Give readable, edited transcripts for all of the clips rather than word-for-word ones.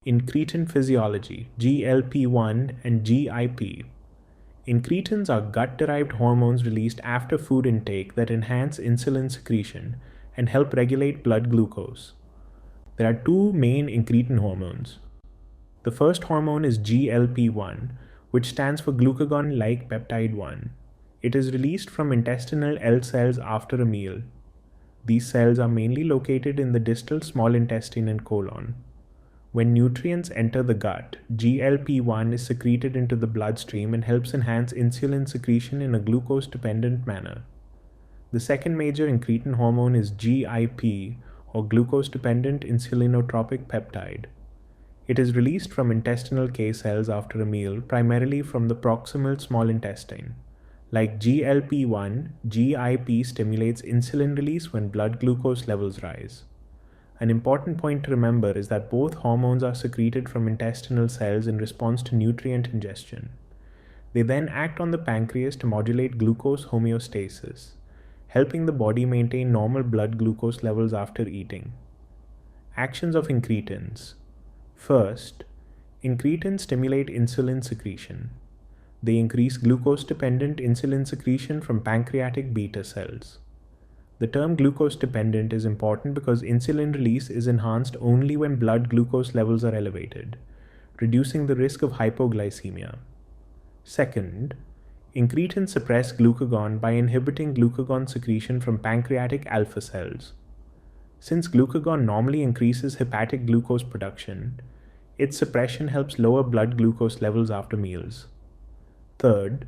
Incretin Physiology, GLP-1 and GIP. Incretins are gut-derived hormones released after food intake that enhance insulin secretion and help regulate blood glucose. There are two main incretin hormones. The first hormone is GLP-1, which stands for glucagon-like peptide 1. It is released from intestinal L cells after a meal. These cells are mainly located in the distal small intestine and colon. When nutrients enter the gut, GLP-1 is secreted into the bloodstream and helps enhance insulin secretion in a glucose-dependent manner. The second major incretin hormone is GIP, or glucose-dependent insulinotropic peptide. It is released from intestinal K cells after a meal, primarily from the proximal small intestine. Like GLP-1, GIP stimulates insulin release when blood glucose levels rise. An important point to remember is that both hormones are secreted from intestinal cells in response to nutrient ingestion. They then act on the pancreas to modulate glucose homeostasis, helping the body maintain normal blood glucose levels after eating. Actions of incretins. First, incretins stimulate insulin secretion. They increase glucose-dependent insulin secretion from pancreatic beta cells. The term glucose-dependent is important because insulin release is enhanced only when blood glucose levels are elevated, reducing the risk of hypoglycemia. Second, incretins suppress glucagon by inhibiting glucagon secretion from pancreatic alpha cells. Since glucagon normally increases hepatic glucose production, its suppression helps lower blood glucose levels after meals. Third,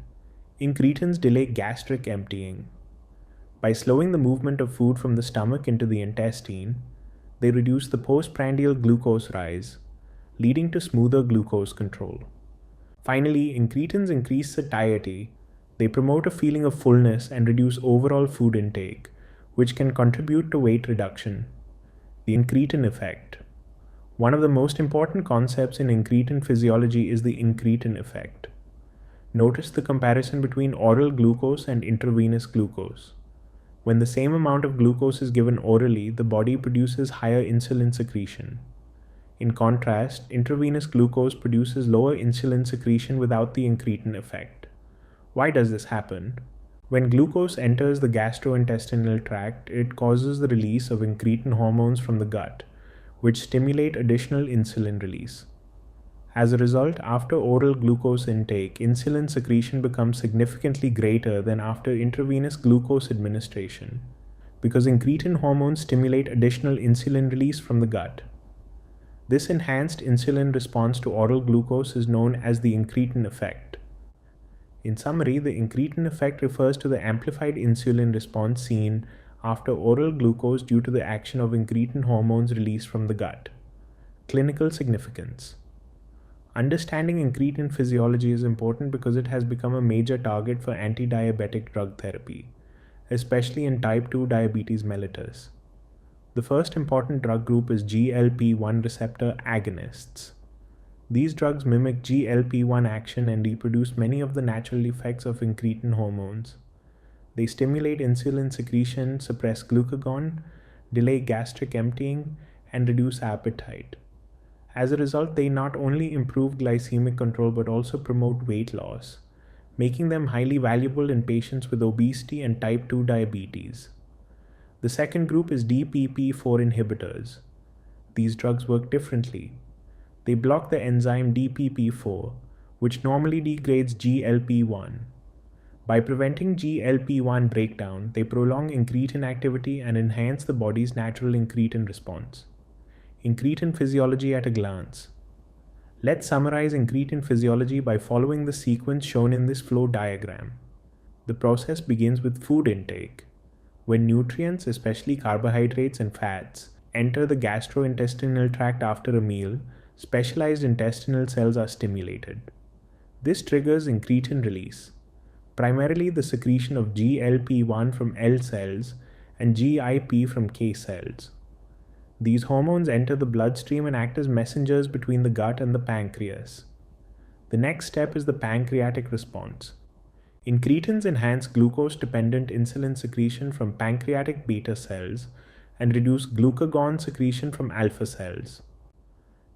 incretins delay gastric emptying. By slowing the movement of food from the stomach into the intestine, they reduce the postprandial glucose rise, leading to smoother glucose control. Finally, incretins increase satiety. They promote a feeling of fullness and reduce overall food intake, which can contribute to weight reduction. The incretin effect. One of the most important concepts in incretin physiology is the incretin effect. Notice the comparison between oral glucose and intravenous glucose. When the same amount of glucose is given orally, the body produces higher insulin secretion. In contrast, intravenous glucose produces lower insulin secretion without the incretin effect. Why does this happen? When glucose enters the gastrointestinal tract, it causes the release of incretin hormones from the gut, which stimulate additional insulin release. As a result, after oral glucose intake, insulin secretion becomes significantly greater than after intravenous glucose administration, because incretin hormones stimulate additional insulin release from the gut. This enhanced insulin response to oral glucose is known as the incretin effect. In summary, the incretin effect refers to the amplified insulin response seen after oral glucose due to the action of incretin hormones released from the gut. Clinical significance. Understanding incretin physiology is important because it has become a major target for antidiabetic drug therapy, especially in type 2 diabetes mellitus. The first important drug group is GLP-1 receptor agonists. These drugs mimic GLP-1 action and reproduce many of the natural effects of incretin hormones. They stimulate insulin secretion, suppress glucagon, delay gastric emptying, and reduce appetite. As a result, they not only improve glycemic control but also promote weight loss, making them highly valuable in patients with obesity and type 2 diabetes. The second group is DPP-4 inhibitors. These drugs work differently. They block the enzyme DPP-4, which normally degrades GLP-1. By preventing GLP-1 breakdown, they prolong incretin activity and enhance the body's natural incretin response. Incretin physiology at a glance. Let's summarize incretin physiology by following the sequence shown in this flow diagram. The process begins with food intake. When nutrients, especially carbohydrates and fats, enter the gastrointestinal tract after a meal, specialized intestinal cells are stimulated. This triggers incretin release, primarily the secretion of GLP-1 from L cells and GIP from K cells. These hormones enter the bloodstream and act as messengers between the gut and the pancreas. The next step is the pancreatic response. Incretins enhance glucose-dependent insulin secretion from pancreatic beta cells and reduce glucagon secretion from alpha cells.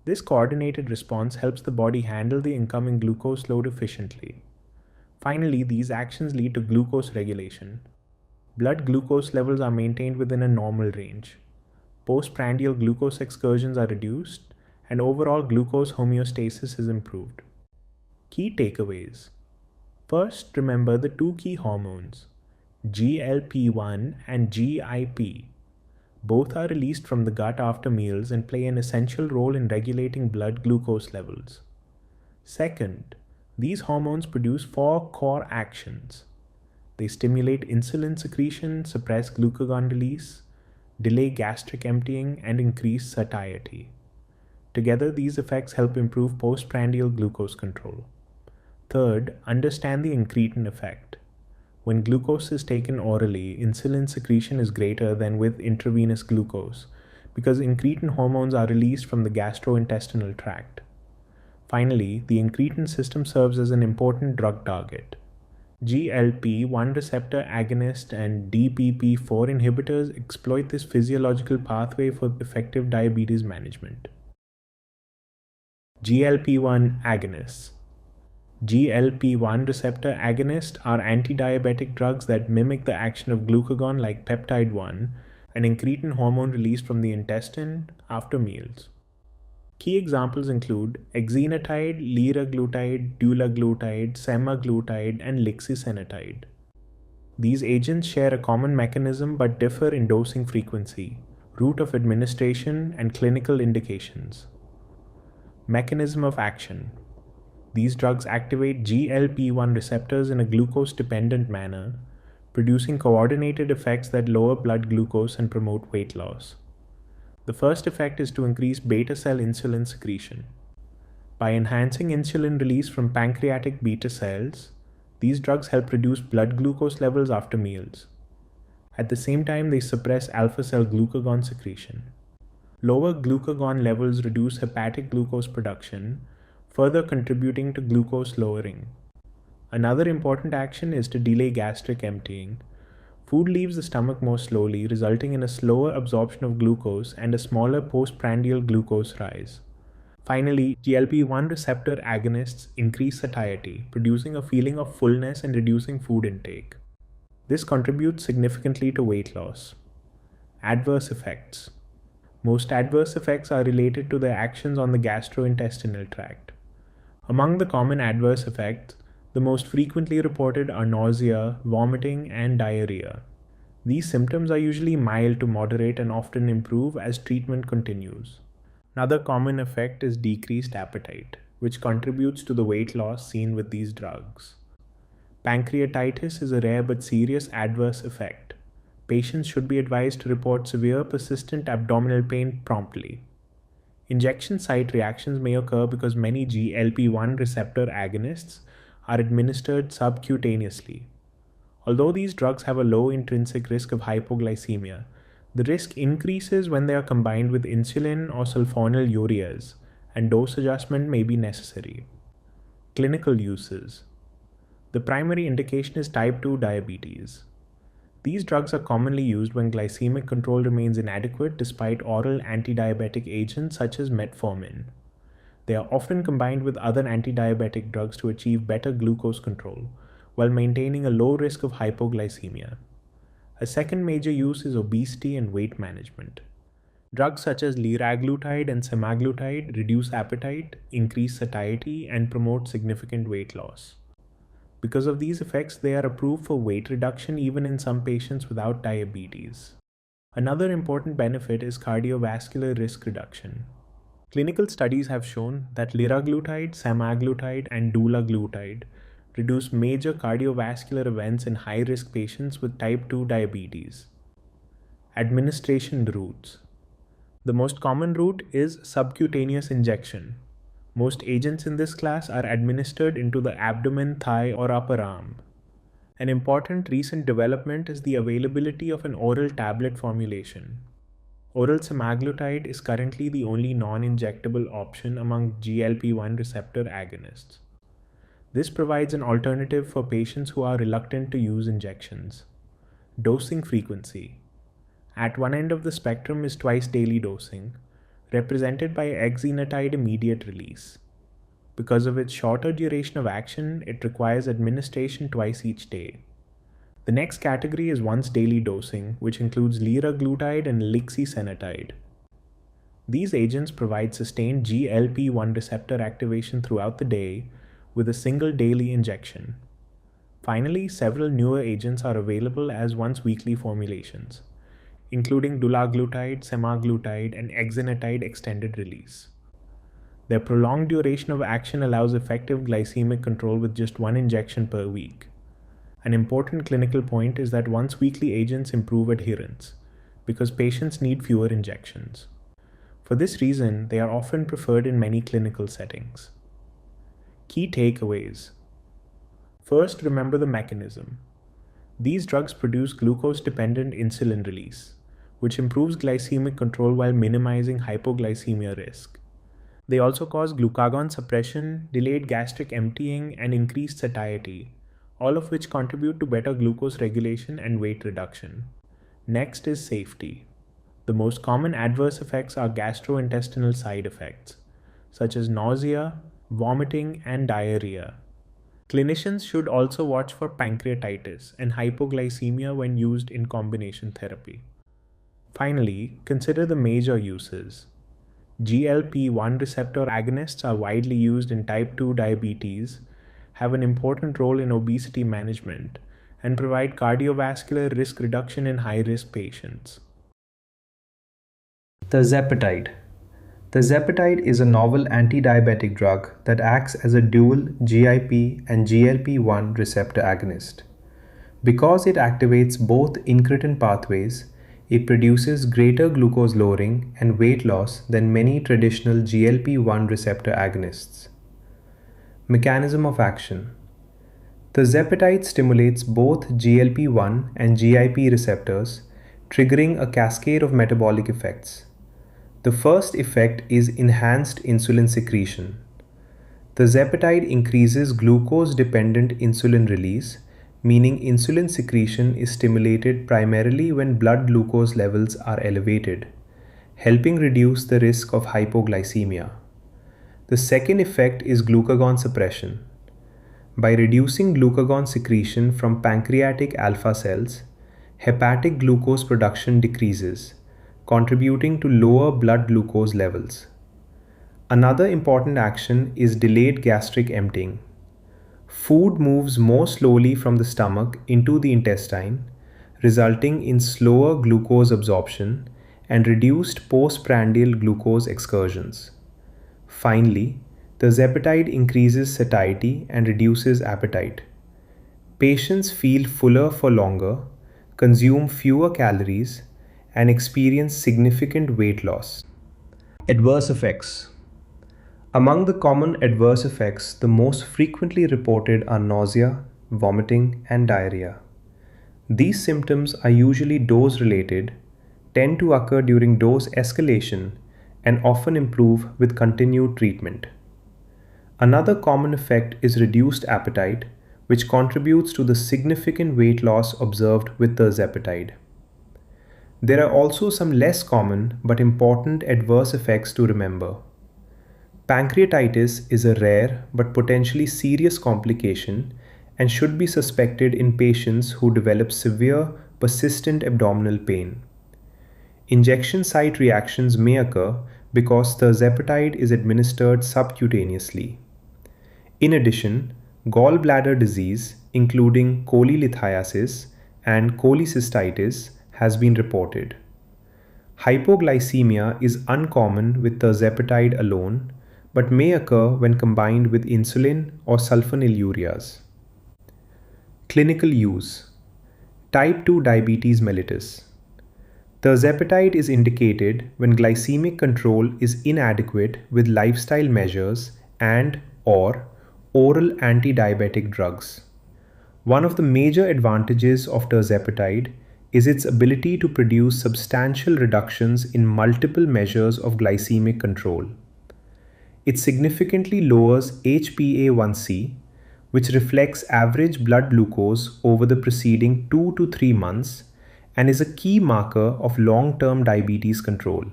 This coordinated response helps the body handle the incoming glucose load efficiently. Finally, these actions lead to glucose regulation. Blood glucose levels are maintained within a normal range. Postprandial glucose excursions are reduced, and overall glucose homeostasis is improved. Key takeaways. First, remember the two key hormones, GLP-1 and GIP. Both are released from the gut after meals and play an essential role in regulating blood glucose levels. Second, these hormones produce four core actions. They stimulate insulin secretion, suppress glucagon release, delay gastric emptying, and increase satiety. Together, these effects help improve postprandial glucose control. Third, understand the incretin effect. When glucose is taken orally, insulin secretion is greater than with intravenous glucose because incretin hormones are released from the gastrointestinal tract. Finally, the incretin system serves as an important drug target. GLP-1 receptor agonist and DPP-4 inhibitors exploit this physiological pathway for effective diabetes management. GLP-1 agonists. GLP-1 receptor agonists are antidiabetic drugs that mimic the action of glucagon like peptide 1, an incretin hormone released from the intestine after meals. Key examples include Exenatide, Liraglutide, Dulaglutide, Semaglutide, and Exenatide. These agents share a common mechanism but differ in dosing frequency, route of administration, and clinical indications. Mechanism of action. These drugs activate GLP-1 receptors in a glucose-dependent manner, producing coordinated effects that lower blood glucose and promote weight loss. The first effect is to increase beta cell insulin secretion. By enhancing insulin release from pancreatic beta cells, these drugs help reduce blood glucose levels after meals. At the same time, they suppress alpha cell glucagon secretion. Lower glucagon levels reduce hepatic glucose production, further contributing to glucose lowering. Another important action is to delay gastric emptying. Food leaves the stomach more slowly, resulting in a slower absorption of glucose and a smaller postprandial glucose rise. Finally, GLP-1 receptor agonists increase satiety, producing a feeling of fullness and reducing food intake. This contributes significantly to weight loss. Adverse effects. Most adverse effects are related to their actions on the gastrointestinal tract. Among the common adverse effects, the most frequently reported are nausea, vomiting, and diarrhea. These symptoms are usually mild to moderate and often improve as treatment continues. Another common effect is decreased appetite, which contributes to the weight loss seen with these drugs. Pancreatitis is a rare but serious adverse effect. Patients should be advised to report severe persistent abdominal pain promptly. Injection site reactions may occur because many GLP-1 receptor agonists are administered subcutaneously. Although these drugs have a low intrinsic risk of hypoglycemia, the risk increases when they are combined with insulin or sulfonylureas, and dose adjustment may be necessary. Clinical uses. The primary indication is type 2 diabetes. These drugs are commonly used when glycemic control remains inadequate despite oral antidiabetic agents such as Metformin. They are often combined with other antidiabetic drugs to achieve better glucose control, while maintaining a low risk of hypoglycemia. A second major use is obesity and weight management. Drugs such as Liraglutide and Semaglutide reduce appetite, increase satiety, and promote significant weight loss. Because of these effects, they are approved for weight reduction even in some patients without diabetes. Another important benefit is cardiovascular risk reduction. Clinical studies have shown that Liraglutide, Semaglutide, and Dulaglutide reduce major cardiovascular events in high-risk patients with type 2 diabetes. Administration routes. The most common route is subcutaneous injection. Most agents in this class are administered into the abdomen, thigh, or upper arm. An important recent development is the availability of an oral tablet formulation. Oral semaglutide is currently the only non-injectable option among GLP-1 receptor agonists. This provides an alternative for patients who are reluctant to use injections. Dosing frequency. At one end of the spectrum is twice daily dosing. represented by Exenatide immediate release. Because of its shorter duration of action, it requires administration twice each day. The next category is once daily dosing, which includes Liraglutide and Exenatide. These agents provide sustained GLP-1 receptor activation throughout the day with a single daily injection. Finally, several newer agents are available as once weekly formulations, including Dulaglutide, Semaglutide, and Exenatide extended release. Their prolonged duration of action allows effective glycemic control with just one injection per week. An important clinical point is that once weekly agents improve adherence, because patients need fewer injections. For this reason, they are often preferred in many clinical settings. Key takeaways. First, remember the mechanism. These drugs produce glucose-dependent insulin release, which improves glycemic control while minimizing hypoglycemia risk. They also cause glucagon suppression, delayed gastric emptying, and increased satiety, all of which contribute to better glucose regulation and weight reduction. Next is safety. The most common adverse effects are gastrointestinal side effects, such as nausea, vomiting, and diarrhea. Clinicians should also watch for pancreatitis and hypoglycemia when used in combination therapy. Finally, consider the major uses. GLP-1 receptor agonists are widely used in type 2 diabetes, have an important role in obesity management, and provide cardiovascular risk reduction in high-risk patients. Tirzepatide. Tirzepatide is a novel antidiabetic drug that acts as a dual GIP and GLP-1 receptor agonist. Because it activates both incretin pathways, it produces greater glucose lowering and weight loss than many traditional GLP-1 receptor agonists. Mechanism of action. Tirzepatide stimulates both GLP-1 and GIP receptors, triggering a cascade of metabolic effects. The first effect is enhanced insulin secretion. Tirzepatide increases glucose-dependent insulin release, meaning insulin secretion is stimulated primarily when blood glucose levels are elevated, helping reduce the risk of hypoglycemia. The second effect is glucagon suppression. By reducing glucagon secretion from pancreatic alpha cells, hepatic glucose production decreases, contributing to lower blood glucose levels. Another important action is delayed gastric emptying. Food moves more slowly from the stomach into the intestine, resulting in slower glucose absorption and reduced postprandial glucose excursions. Finally, tirzepatide increases satiety and reduces appetite. Patients feel fuller for longer, consume fewer calories, and experience significant weight loss. Adverse effects. Among the common adverse effects, the most frequently reported are nausea, vomiting, and diarrhea. These symptoms are usually dose-related, tend to occur during dose escalation, and often improve with continued treatment. Another common effect is reduced appetite, which contributes to the significant weight loss observed with tirzepatide. There are also some less common but important adverse effects to remember. Pancreatitis is a rare but potentially serious complication and should be suspected in patients who develop severe, persistent abdominal pain. Injection site reactions may occur because tirzepatide is administered subcutaneously. In addition, gallbladder disease, including cholelithiasis and cholecystitis, has been reported. Hypoglycemia is uncommon with tirzepatide alone, but may occur when combined with insulin or sulfonylureas. Clinical use. Type 2 diabetes mellitus. Tirzepatide is indicated when glycemic control is inadequate with lifestyle measures and/or oral antidiabetic drugs. One of the major advantages of tirzepatide is its ability to produce substantial reductions in multiple measures of glycemic control. It significantly lowers HbA1c, which reflects average blood glucose over the preceding 2 to 3 months and is a key marker of long-term diabetes control.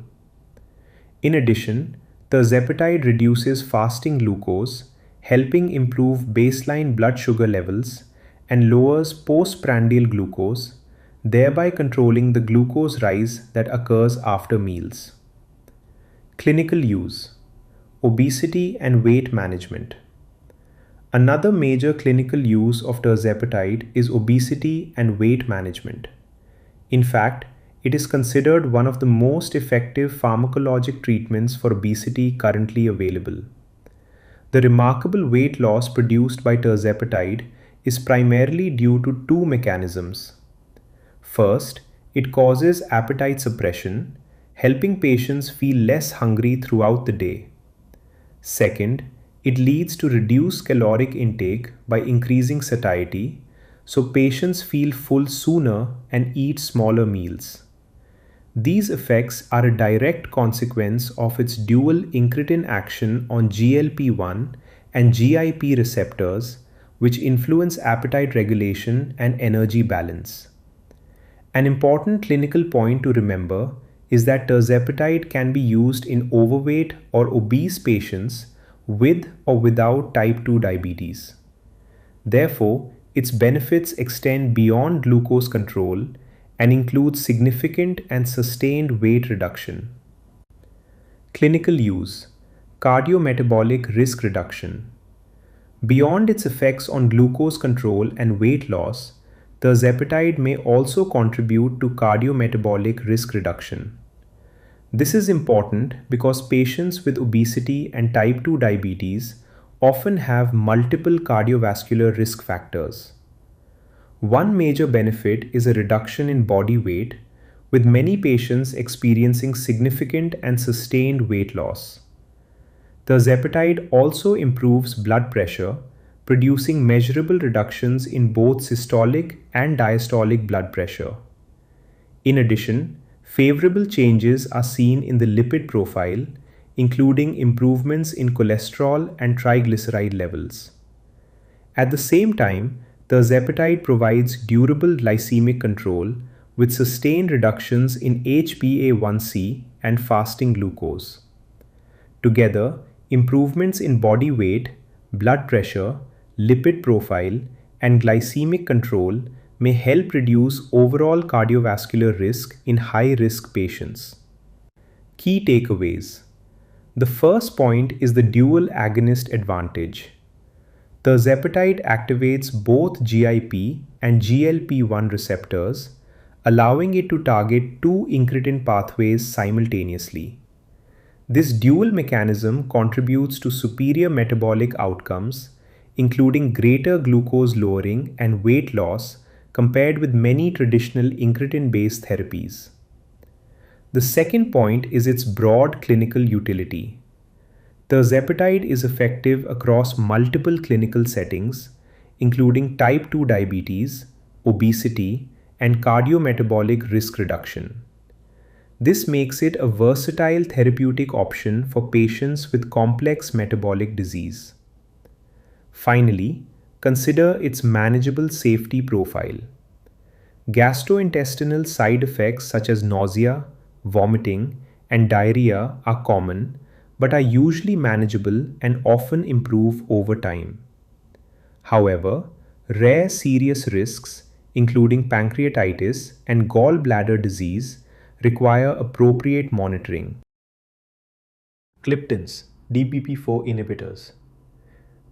In addition, Tirzepatide reduces fasting glucose, helping improve baseline blood sugar levels and lowers postprandial glucose, thereby controlling the glucose rise that occurs after meals. Clinical use: obesity and weight management. Another major clinical use of Tirzepatide is obesity and weight management. In fact, it is considered one of the most effective pharmacologic treatments for obesity currently available. The remarkable weight loss produced by Tirzepatide is primarily due to two mechanisms. First, it causes appetite suppression, helping patients feel less hungry throughout the day. Second, it leads to reduced caloric intake by increasing satiety, so patients feel full sooner and eat smaller meals. These effects are a direct consequence of its dual incretin action on GLP-1 and GIP receptors, which influence appetite regulation and energy balance. An important clinical point to remember is that Tirzepatide can be used in overweight or obese patients with or without type 2 diabetes. Therefore, its benefits extend beyond glucose control and include significant and sustained weight reduction. Clinical use: cardiometabolic risk reduction. Beyond its effects on glucose control and weight loss, Tirzepatide may also contribute to cardiometabolic risk reduction. This is important because patients with obesity and type 2 diabetes often have multiple cardiovascular risk factors. One major benefit is a reduction in body weight, with many patients experiencing significant and sustained weight loss. Tirzepatide also improves blood pressure, producing measurable reductions in both systolic and diastolic blood pressure. In addition, favorable changes are seen in the lipid profile, including improvements in cholesterol and triglyceride levels. At the same time, Tirzepatide provides durable glycemic control with sustained reductions in HbA1c and fasting glucose. Together, improvements in body weight, blood pressure, lipid profile, and glycemic control may help reduce overall cardiovascular risk in high-risk patients. Key takeaways. The first point is the dual agonist advantage. Tirzepatide activates both GIP and GLP-1 receptors, allowing it to target two incretin pathways simultaneously. This dual mechanism contributes to superior metabolic outcomes, including greater glucose lowering and weight loss compared with many traditional incretin-based therapies. The second point is its broad clinical utility. Tirzepatide is effective across multiple clinical settings, including type 2 diabetes, obesity, and cardiometabolic risk reduction. This makes it a versatile therapeutic option for patients with complex metabolic disease. Finally, consider its manageable safety profile. Gastrointestinal side effects such as nausea, vomiting, and diarrhea are common, but are usually manageable and often improve over time. However, rare serious risks, including pancreatitis and gallbladder disease, require appropriate monitoring. Gliptins, DPP-4 inhibitors.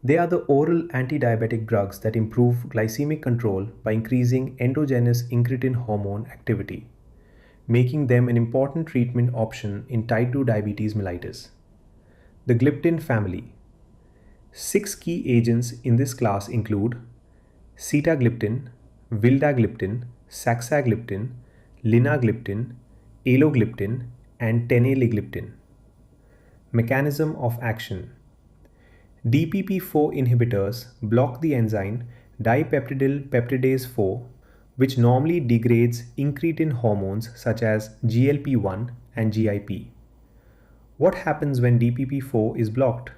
They are the oral antidiabetic drugs that improve glycemic control by increasing endogenous incretin hormone activity, making them an important treatment option in type 2 diabetes mellitus. The Gliptin family. 6 key agents in this class include sitagliptin, vildagliptin, saxagliptin, linagliptin, alogliptin, and teneligliptin. Mechanism of action. DPP-4 inhibitors block the enzyme dipeptidyl peptidase 4, which normally degrades incretin hormones such as GLP-1 and GIP. What happens when DPP-4 is blocked?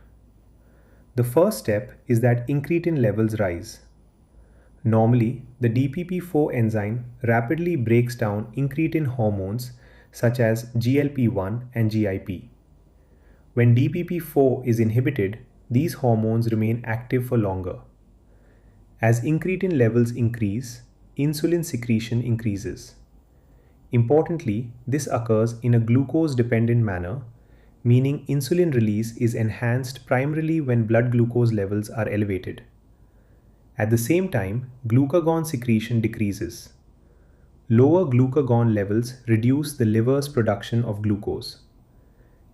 The first step is that incretin levels rise. Normally, the DPP-4 enzyme rapidly breaks down incretin hormones such as GLP-1 and GIP. When DPP-4 is inhibited, these hormones remain active for longer. As incretin levels increase, insulin secretion increases. Importantly, this occurs in a glucose-dependent manner, meaning insulin release is enhanced primarily when blood glucose levels are elevated. At the same time, glucagon secretion decreases. Lower glucagon levels reduce the liver's production of glucose.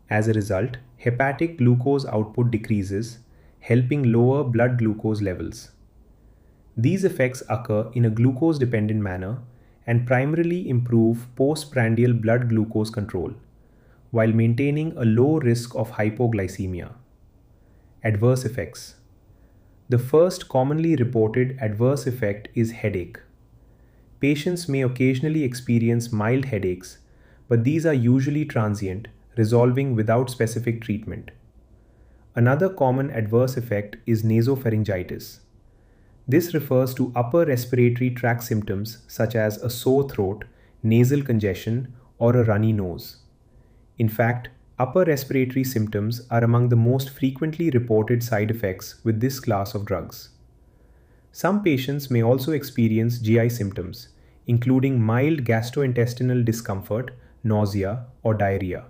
As a result, hepatic glucose output decreases, helping lower blood glucose levels. These effects occur in a glucose-dependent manner and primarily improve postprandial blood glucose control, while maintaining a low risk of hypoglycemia. Adverse effects. The first commonly reported adverse effect is headache. Patients may occasionally experience mild headaches, but these are usually transient, resolving without specific treatment. Another common adverse effect is nasopharyngitis. This refers to upper respiratory tract symptoms such as a sore throat, nasal congestion, or a runny nose. In fact, upper respiratory symptoms are among the most frequently reported side effects with this class of drugs. Some patients may also experience GI symptoms, including mild gastrointestinal discomfort, nausea, or diarrhea.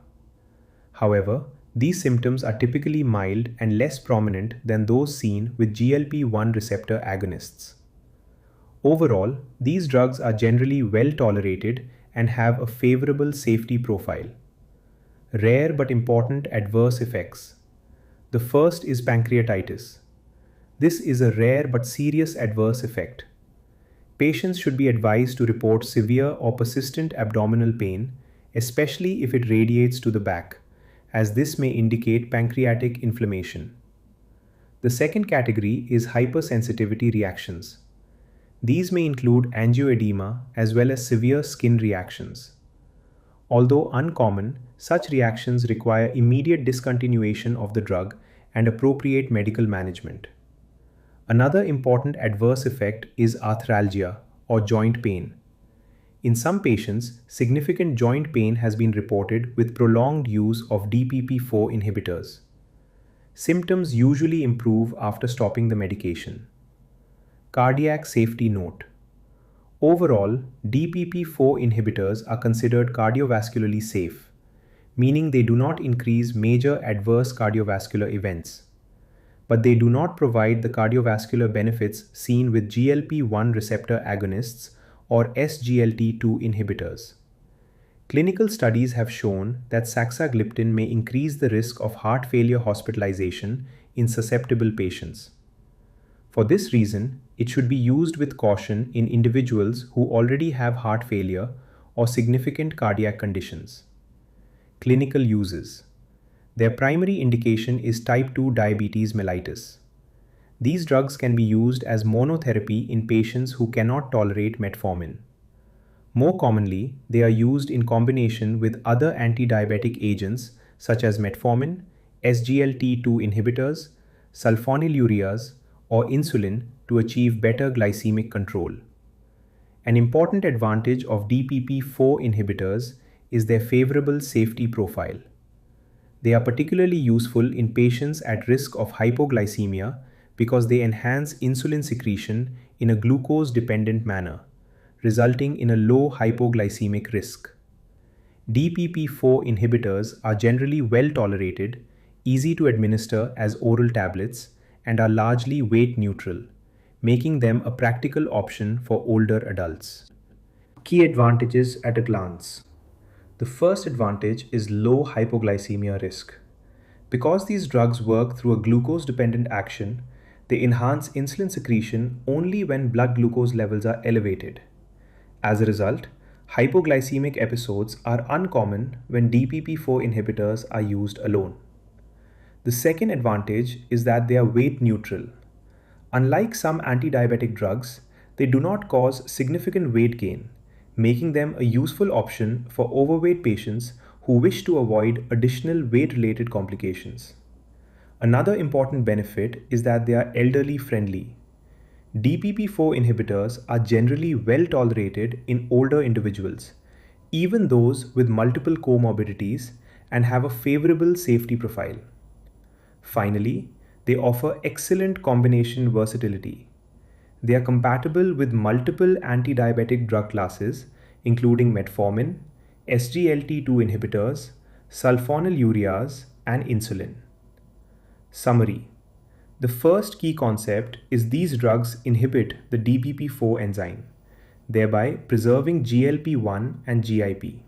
However, these symptoms are typically mild and less prominent than those seen with GLP-1 receptor agonists. Overall, these drugs are generally well tolerated and have a favorable safety profile. Rare but important adverse effects. The first is pancreatitis. This is a rare but serious adverse effect. Patients should be advised to report severe or persistent abdominal pain, especially if it radiates to the back, as this may indicate pancreatic inflammation. The second category is hypersensitivity reactions. These may include angioedema as well as severe skin reactions. Although uncommon, such reactions require immediate discontinuation of the drug and appropriate medical management. Another important adverse effect is arthralgia or joint pain. In some patients, significant joint pain has been reported with prolonged use of DPP-4 inhibitors. Symptoms usually improve after stopping the medication. Cardiac safety note. Overall, DPP-4 inhibitors are considered cardiovascularly safe, meaning they do not increase major adverse cardiovascular events. But they do not provide the cardiovascular benefits seen with GLP-1 receptor agonists or SGLT2 inhibitors. Clinical studies have shown that saxagliptin may increase the risk of heart failure hospitalization in susceptible patients. For this reason, it should be used with caution in individuals who already have heart failure or significant cardiac conditions. Clinical uses. Their primary indication is type 2 diabetes mellitus. These drugs can be used as monotherapy in patients who cannot tolerate metformin. More commonly, they are used in combination with other antidiabetic agents such as metformin, SGLT2 inhibitors, sulfonylureas, or insulin to achieve better glycemic control. An important advantage of DPP-4 inhibitors is their favorable safety profile. They are particularly useful in patients at risk of hypoglycemia because they enhance insulin secretion in a glucose-dependent manner, resulting in a low hypoglycemic risk. DPP-4 inhibitors are generally well tolerated, easy to administer as oral tablets, and are largely weight neutral, making them a practical option for older adults. Key advantages at a glance. The first advantage is low hypoglycemia risk. Because these drugs work through a glucose-dependent action, they enhance insulin secretion only when blood glucose levels are elevated. As a result, hypoglycemic episodes are uncommon when DPP-4 inhibitors are used alone. The second advantage is that they are weight neutral. Unlike some antidiabetic drugs, they do not cause significant weight gain, making them a useful option for overweight patients who wish to avoid additional weight-related complications. Another important benefit is that they are elderly friendly. DPP-4 inhibitors are generally well tolerated in older individuals, even those with multiple comorbidities, and have a favorable safety profile. Finally, they offer excellent combination versatility. They are compatible with multiple antidiabetic drug classes, including metformin, SGLT2 inhibitors, sulfonylureas, and insulin. Summary: the first key concept is these drugs inhibit the DPP4 enzyme, thereby preserving GLP-1 and GIP.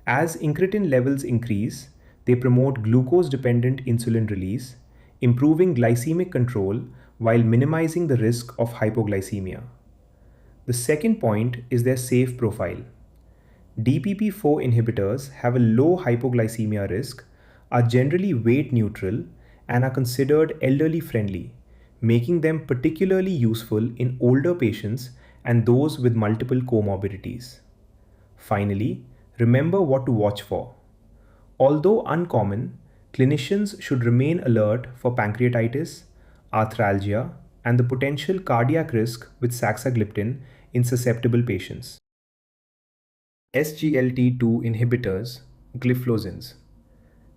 As incretin levels increase, they promote glucose-dependent insulin release, improving glycemic control while minimizing the risk of hypoglycemia. The second point is their safe profile. DPP4 inhibitors have a low hypoglycemia risk, are generally weight neutral, and are considered elderly friendly, making them particularly useful in older patients and those with multiple comorbidities. Finally, remember what to watch for. Although uncommon, clinicians should remain alert for pancreatitis, arthralgia, and the potential cardiac risk with saxagliptin in susceptible patients. SGLT2 inhibitors, Gliflozins.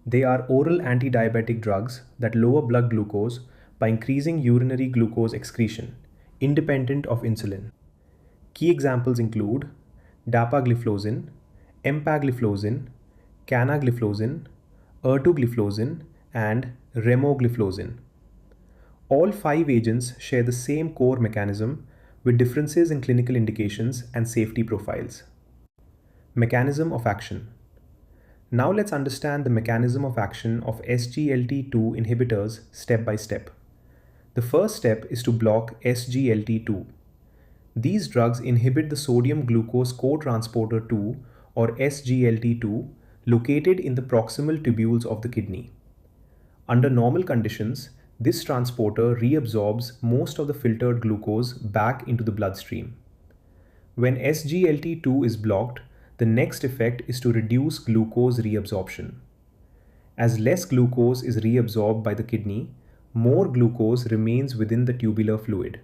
They are oral antidiabetic drugs that lower blood glucose by increasing urinary glucose excretion, independent of insulin. Key examples include dapagliflozin, empagliflozin, canagliflozin, ertugliflozin, and remogliflozin. All five agents share the same core mechanism with differences in clinical indications and safety profiles. Mechanism of action. Now let's understand the mechanism of action of SGLT2 inhibitors step by step. The first step is to block SGLT2. These drugs inhibit the sodium glucose cotransporter 2 or SGLT2 located in the proximal tubules of the kidney. Under normal conditions, this transporter reabsorbs most of the filtered glucose back into the bloodstream. When SGLT2 is blocked, the next effect is to reduce glucose reabsorption. As less glucose is reabsorbed by the kidney, more glucose remains within the tubular fluid.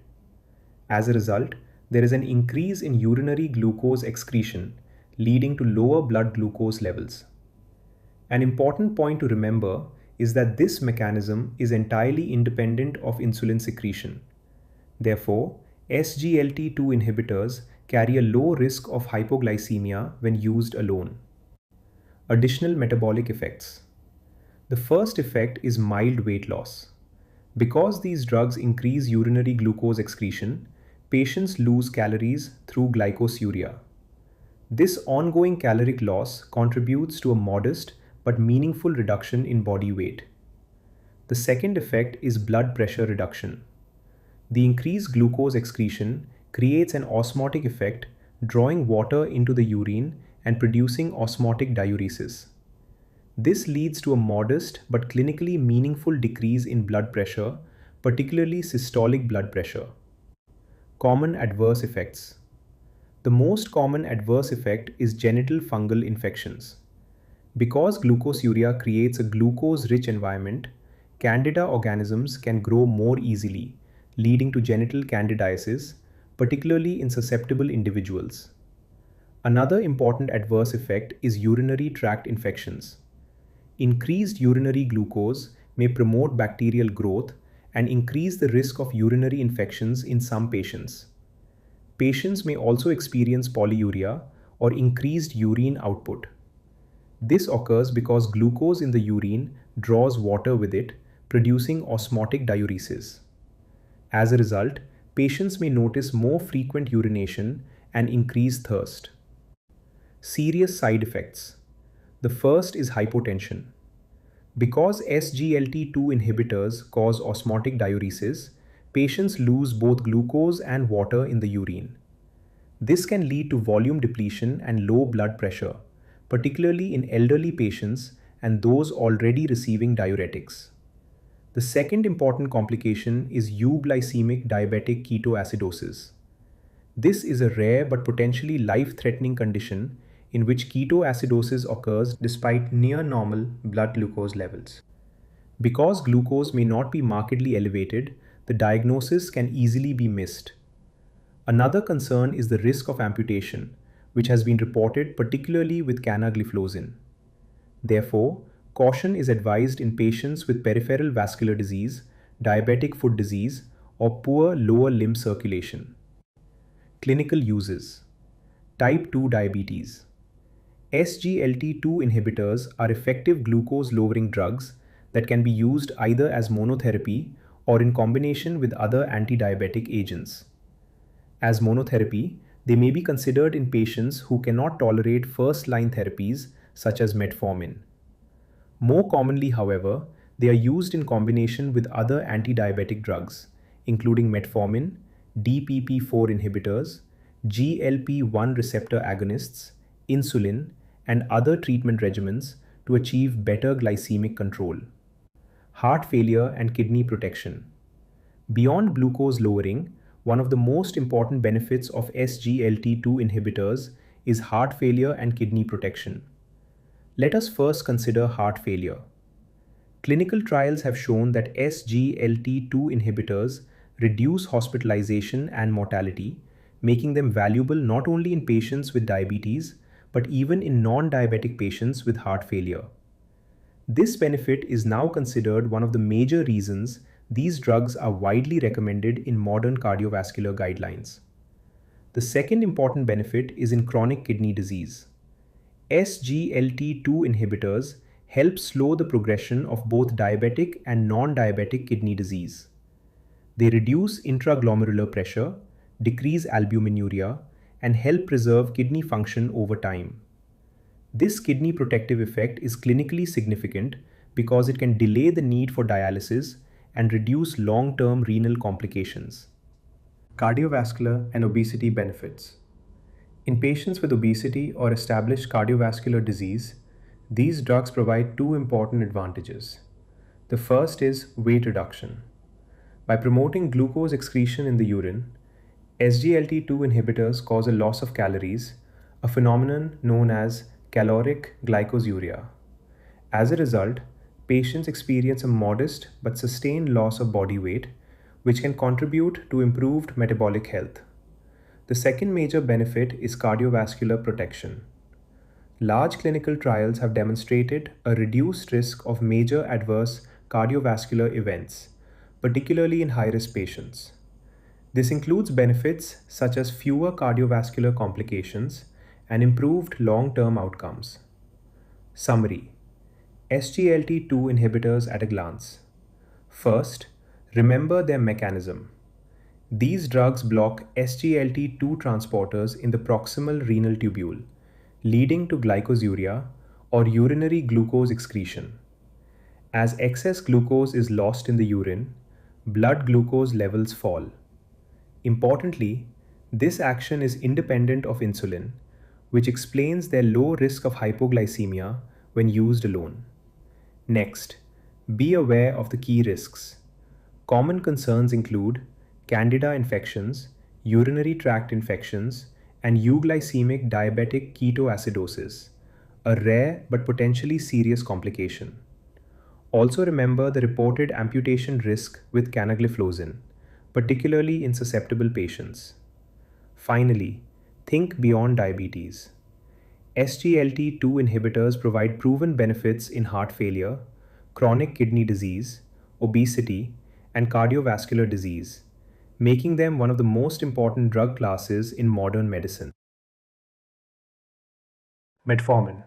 As a result, there is an increase in urinary glucose excretion, leading to lower blood glucose levels. An important point to remember is that this mechanism is entirely independent of insulin secretion. Therefore, SGLT2 inhibitors carry a low risk of hypoglycemia when used alone. Additional metabolic effects. The first effect is mild weight loss. Because these drugs increase urinary glucose excretion, patients lose calories through glycosuria. This ongoing caloric loss contributes to a modest but meaningful reduction in body weight. The second effect is blood pressure reduction. The increased glucose excretion creates an osmotic effect, drawing water into the urine and producing osmotic diuresis. This leads to a modest but clinically meaningful decrease in blood pressure, particularly systolic blood pressure. Common adverse effects. The most common adverse effect is genital fungal infections. Because glucosuria creates a glucose-rich environment, Candida organisms can grow more easily, leading to genital candidiasis, particularly in susceptible individuals. Another important adverse effect is urinary tract infections. Increased urinary glucose may promote bacterial growth and increase the risk of urinary infections in some patients. Patients may also experience polyuria or increased urine output. This occurs because glucose in the urine draws water with it, producing osmotic diuresis. As a result, patients may notice more frequent urination and increased thirst. Serious side effects. The first is hypotension. Because SGLT2 inhibitors cause osmotic diuresis, patients lose both glucose and water in the urine. This can lead to volume depletion and low blood pressure, particularly in elderly patients and those already receiving diuretics. The second important complication is euglycemic diabetic ketoacidosis. This is a rare but potentially life-threatening condition in which ketoacidosis occurs despite near normal blood glucose levels. Because glucose may not be markedly elevated, the diagnosis can easily be missed. Another concern is the risk of amputation, which has been reported particularly with canagliflozin. Therefore, caution is advised in patients with peripheral vascular disease, diabetic foot disease, or poor lower limb circulation. Clinical uses: Type 2 diabetes. SGLT2 inhibitors are effective glucose-lowering drugs that can be used either as monotherapy or in combination with other antidiabetic agents. As monotherapy, they may be considered in patients who cannot tolerate first-line therapies such as metformin. More commonly, however, they are used in combination with other antidiabetic drugs, including metformin, DPP4 inhibitors, GLP-1 receptor agonists, insulin, and other treatment regimens to achieve better glycemic control. Heart failure and kidney protection. Beyond glucose lowering, one of the most important benefits of SGLT2 inhibitors is heart failure and kidney protection. Let us first consider heart failure. Clinical trials have shown that SGLT2 inhibitors reduce hospitalization and mortality, making them valuable not only in patients with diabetes, but even in non-diabetic patients with heart failure. This benefit is now considered one of the major reasons these drugs are widely recommended in modern cardiovascular guidelines. The second important benefit is in chronic kidney disease. SGLT2 inhibitors help slow the progression of both diabetic and non-diabetic kidney disease. They reduce intraglomerular pressure, decrease albuminuria, and help preserve kidney function over time. This kidney protective effect is clinically significant because it can delay the need for dialysis and reduce long-term renal complications. Cardiovascular and obesity benefits. In patients with obesity or established cardiovascular disease, these drugs provide two important advantages. The first is weight reduction. By promoting glucose excretion in the urine, SGLT2 inhibitors cause a loss of calories, a phenomenon known as caloric glycosuria. As a result, patients experience a modest but sustained loss of body weight, which can contribute to improved metabolic health. The second major benefit is cardiovascular protection. Large clinical trials have demonstrated a reduced risk of major adverse cardiovascular events, particularly in high-risk patients. This includes benefits such as fewer cardiovascular complications and improved long-term outcomes. Summary: SGLT2 inhibitors at a glance. First, remember their mechanism. These drugs block SGLT2 transporters in the proximal renal tubule, leading to glycosuria or urinary glucose excretion. As excess glucose is lost in the urine, blood glucose levels fall. Importantly, this action is independent of insulin, which explains their low risk of hypoglycemia when used alone. Next, be aware of the key risks. Common concerns include candida infections, urinary tract infections, and euglycemic diabetic ketoacidosis, a rare but potentially serious complication. Also remember the reported amputation risk with canagliflozin, particularly in susceptible patients. Finally, think beyond diabetes. SGLT2 inhibitors provide proven benefits in heart failure, chronic kidney disease, obesity, and cardiovascular disease, making them one of the most important drug classes in modern medicine. Metformin,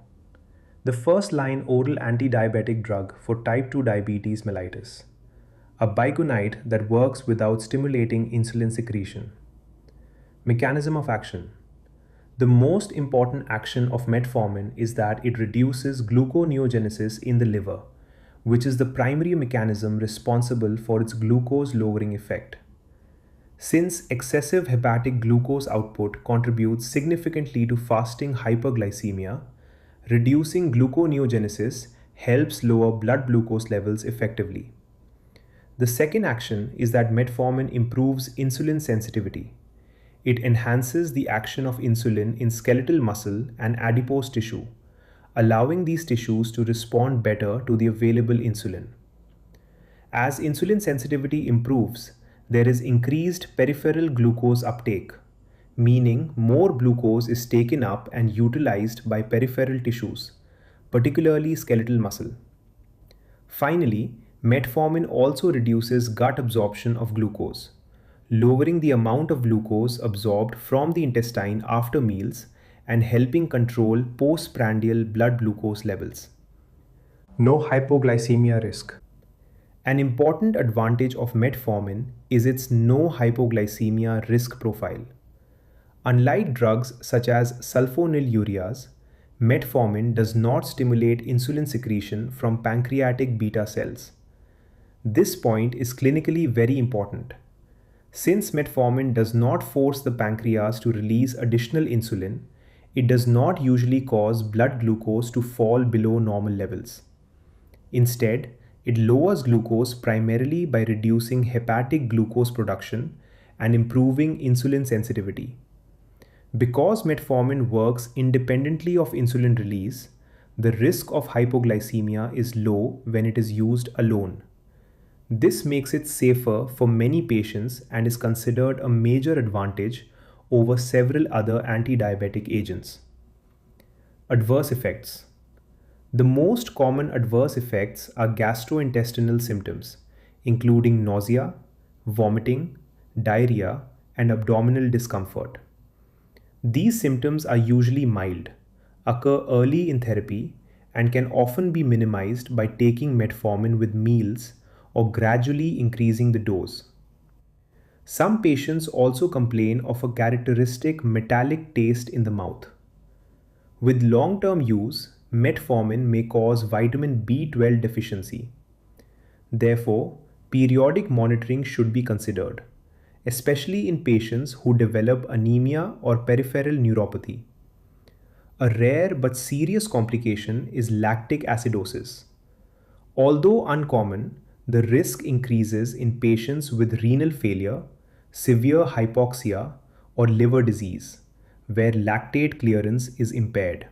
the first-line oral anti-diabetic drug for type 2 diabetes mellitus, a biguanide that works without stimulating insulin secretion. Mechanism of action. The most important action of metformin is that it reduces gluconeogenesis in the liver, which is the primary mechanism responsible for its glucose-lowering effect. Since excessive hepatic glucose output contributes significantly to fasting hyperglycemia, reducing gluconeogenesis helps lower blood glucose levels effectively. The second action is that metformin improves insulin sensitivity. It enhances the action of insulin in skeletal muscle and adipose tissue, allowing these tissues to respond better to the available insulin. As insulin sensitivity improves, there is increased peripheral glucose uptake, meaning more glucose is taken up and utilized by peripheral tissues, particularly skeletal muscle. Finally, metformin also reduces gut absorption of glucose, lowering the amount of glucose absorbed from the intestine after meals and helping control postprandial blood glucose levels. No hypoglycemia risk. An important advantage of metformin is its no hypoglycemia risk profile. Unlike drugs such as sulfonylureas, metformin does not stimulate insulin secretion from pancreatic beta cells. This point is clinically very important. Since metformin does not force the pancreas to release additional insulin, it does not usually cause blood glucose to fall below normal levels. Instead, it lowers glucose primarily by reducing hepatic glucose production and improving insulin sensitivity. Because metformin works independently of insulin release, the risk of hypoglycemia is low when it is used alone. This makes it safer for many patients and is considered a major advantage over several other anti-diabetic agents. Adverse effects. The most common adverse effects are gastrointestinal symptoms, including nausea, vomiting, diarrhea, and abdominal discomfort. These symptoms are usually mild, occur early in therapy, and can often be minimized by taking metformin with meals or gradually increasing the dose. Some patients also complain of a characteristic metallic taste in the mouth. With long-term use, metformin may cause vitamin B12 deficiency. Therefore, periodic monitoring should be considered, especially in patients who develop anemia or peripheral neuropathy. A rare but serious complication is lactic acidosis. Although uncommon, the risk increases in patients with renal failure, severe hypoxia, or liver disease, where lactate clearance is impaired.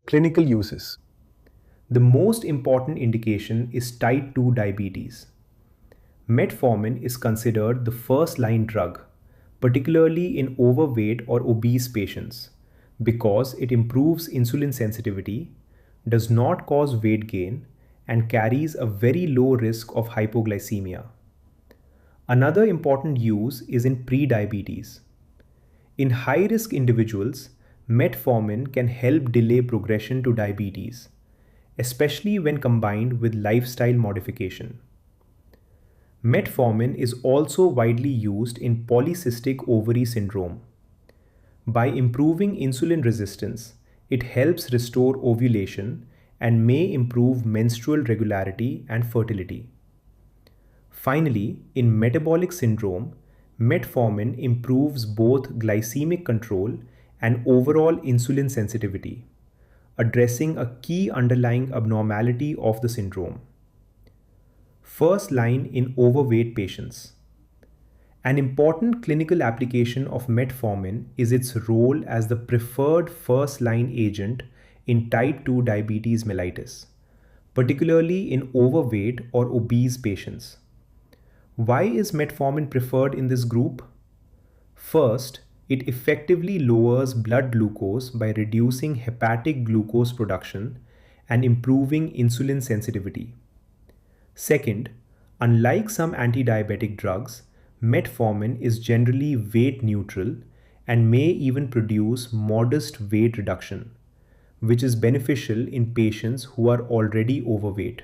Clinical uses. The most important indication is type 2 diabetes. Metformin is considered the first-line drug, particularly in overweight or obese patients, because it improves insulin sensitivity, does not cause weight gain, and carries a very low risk of hypoglycemia. Another important use is in prediabetes. In high-risk individuals, metformin can help delay progression to diabetes, especially when combined with lifestyle modification. Metformin is also widely used in polycystic ovary syndrome. By improving insulin resistance, it helps restore ovulation and may improve menstrual regularity and fertility. Finally, in metabolic syndrome, metformin improves both glycemic control and overall insulin sensitivity, addressing a key underlying abnormality of the syndrome. First line in overweight patients. An important clinical application of metformin is its role as the preferred first-line agent in type 2 diabetes mellitus, particularly in overweight or obese patients. Why is metformin preferred in this group? First, it effectively lowers blood glucose by reducing hepatic glucose production and improving insulin sensitivity. Second, unlike some anti-diabetic drugs, metformin is generally weight neutral and may even produce modest weight reduction, which is beneficial in patients who are already overweight.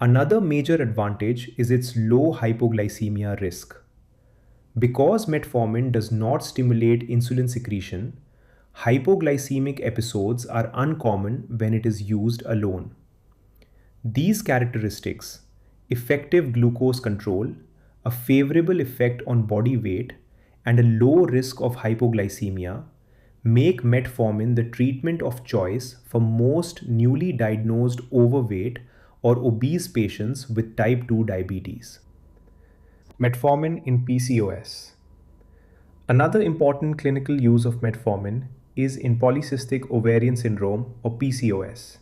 Another major advantage is its low hypoglycemia risk. Because metformin does not stimulate insulin secretion, hypoglycemic episodes are uncommon when it is used alone. These characteristics, effective glucose control, a favorable effect on body weight, and a low risk of hypoglycemia, make metformin the treatment of choice for most newly diagnosed overweight or obese patients with type 2 diabetes. Metformin in PCOS. Another important clinical use of metformin is in polycystic ovarian syndrome or PCOS.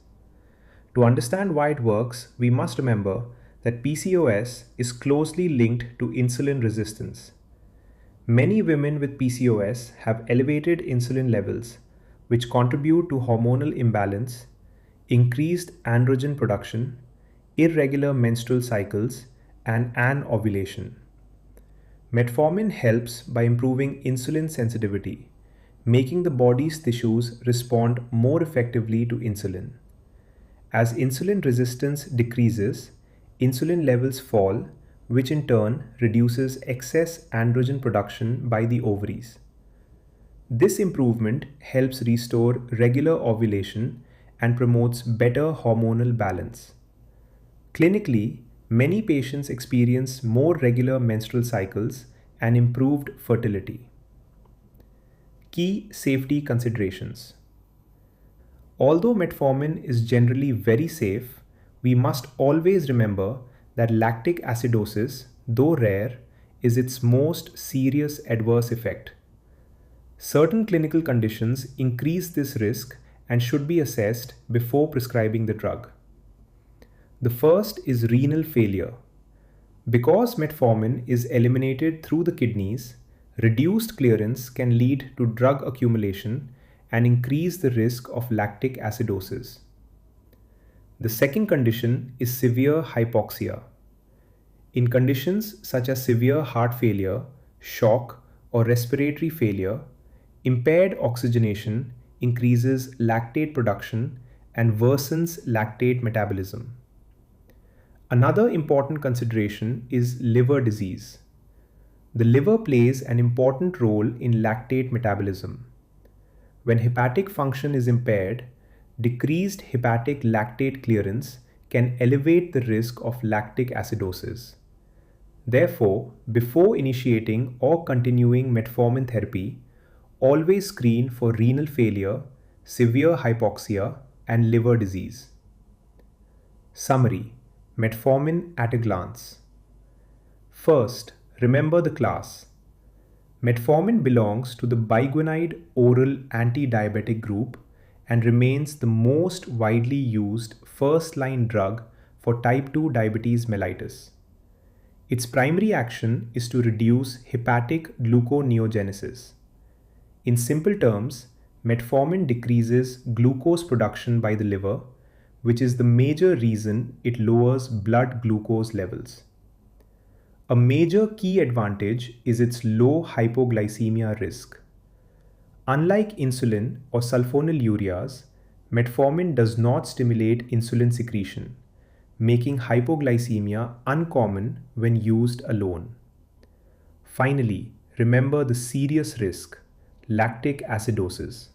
To understand why it works, we must remember that PCOS is closely linked to insulin resistance. Many women with PCOS have elevated insulin levels, which contribute to hormonal imbalance, increased androgen production, irregular menstrual cycles, and anovulation. Metformin helps by improving insulin sensitivity, making the body's tissues respond more effectively to insulin. As insulin resistance decreases, insulin levels fall, which in turn reduces excess androgen production by the ovaries. This improvement helps restore regular ovulation and promotes better hormonal balance. Clinically, many patients experience more regular menstrual cycles and improved fertility. Key safety considerations. Although metformin is generally very safe, we must always remember that lactic acidosis, though rare, is its most serious adverse effect. Certain clinical conditions increase this risk and should be assessed before prescribing the drug. The first is renal failure. Because metformin is eliminated through the kidneys, reduced clearance can lead to drug accumulation and increase the risk of lactic acidosis. The second condition is severe hypoxia. In conditions such as severe heart failure, shock, or respiratory failure, impaired oxygenation increases lactate production and worsens lactate metabolism. Another important consideration is liver disease. The liver plays an important role in lactate metabolism. When hepatic function is impaired, decreased hepatic lactate clearance can elevate the risk of lactic acidosis. Therefore, before initiating or continuing metformin therapy, always screen for renal failure, severe hypoxia, and liver disease. Summary: metformin at a glance. First, remember the class. Metformin belongs to the biguanide oral antidiabetic group and remains the most widely used first-line drug for type 2 diabetes mellitus. Its primary action is to reduce hepatic gluconeogenesis. In simple terms, metformin decreases glucose production by the liver, which is the major reason it lowers blood glucose levels. A major key advantage is its low hypoglycemia risk. Unlike insulin or sulfonylureas, metformin does not stimulate insulin secretion, making hypoglycemia uncommon when used alone. Finally, remember the serious risk: lactic acidosis.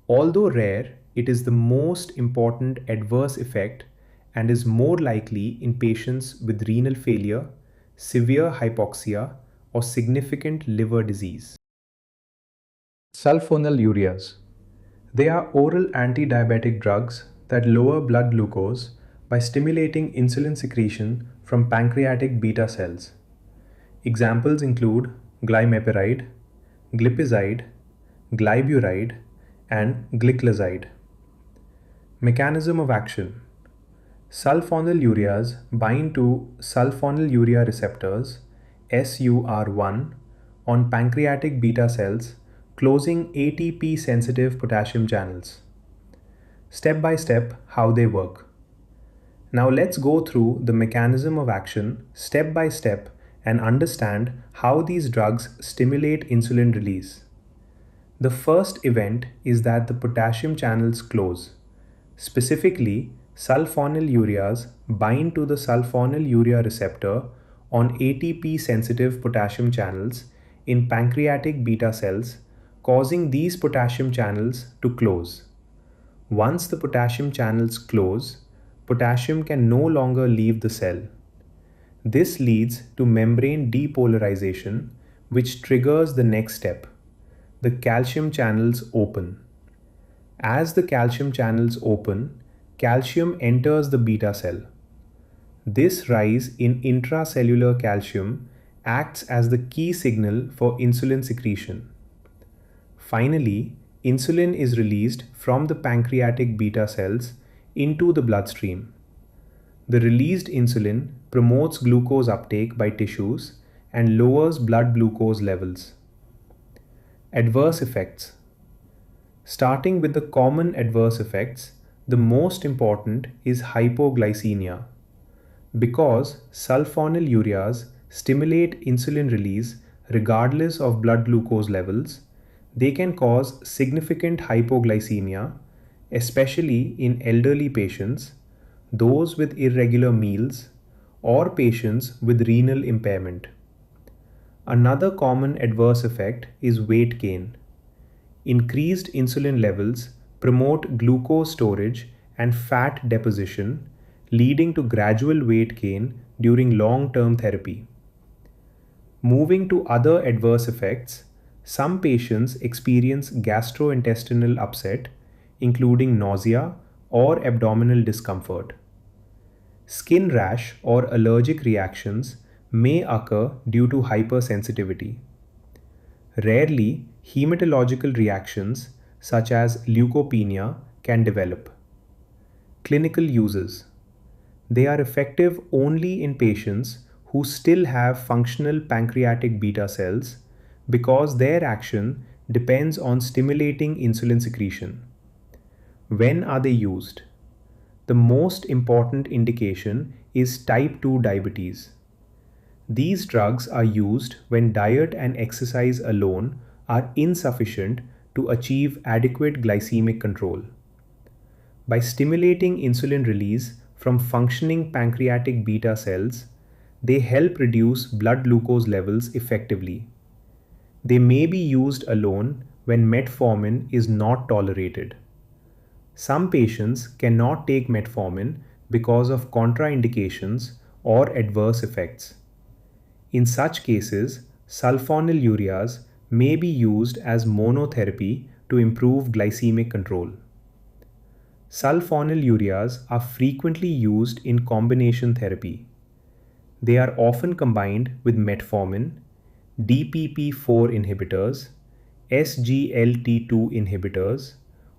Although rare, it is the most important adverse effect and is more likely in patients with renal failure, severe hypoxia, or significant liver disease. Sulfonylureas. They are oral antidiabetic drugs that lower blood glucose by stimulating insulin secretion from pancreatic beta cells. Examples include glimepiride, glipizide, gliburide, and gliclazide. Mechanism of action. Sulfonylureas bind to sulfonylurea receptors SUR1 on pancreatic beta cells, closing ATP-sensitive potassium channels. Step by step, how they work. Now let's go through the mechanism of action step by step and understand how these drugs stimulate insulin release. The first event is that the potassium channels close. Specifically, sulfonylureas bind to the sulfonylurea receptor on ATP-sensitive potassium channels in pancreatic beta cells, causing these potassium channels to close. Once the potassium channels close, potassium can no longer leave the cell. This leads to membrane depolarization, which triggers the next step. The calcium channels open. As the calcium channels open, calcium enters the beta cell. This rise in intracellular calcium acts as the key signal for insulin secretion. Finally, insulin is released from the pancreatic beta cells into the bloodstream. The released insulin promotes glucose uptake by tissues and lowers blood glucose levels. Adverse effects. Starting with the common adverse effects, the most important is hypoglycemia. Because sulfonylureas stimulate insulin release regardless of blood glucose levels, they can cause significant hypoglycemia, especially in elderly patients, those with irregular meals, or patients with renal impairment. Another common adverse effect is weight gain. Increased insulin levels promote glucose storage and fat deposition, leading to gradual weight gain during long-term therapy. Moving to other adverse effects, some patients experience gastrointestinal upset, including nausea or abdominal discomfort. Skin rash or allergic reactions may occur due to hypersensitivity. Rarely, hematological reactions such as leukopenia can develop. Clinical uses. They are effective only in patients who still have functional pancreatic beta cells because their action depends on stimulating insulin secretion. When are they used? The most important indication is type 2 diabetes. These drugs are used when diet and exercise alone are insufficient to achieve adequate glycemic control. By stimulating insulin release from functioning pancreatic beta cells, they help reduce blood glucose levels effectively. They may be used alone when metformin is not tolerated. Some patients cannot take metformin because of contraindications or adverse effects. In such cases, sulfonylureas may be used as monotherapy to improve glycemic control. Sulfonylureas are frequently used in combination therapy. They are often combined with metformin, DPP-4 inhibitors, SGLT2 inhibitors,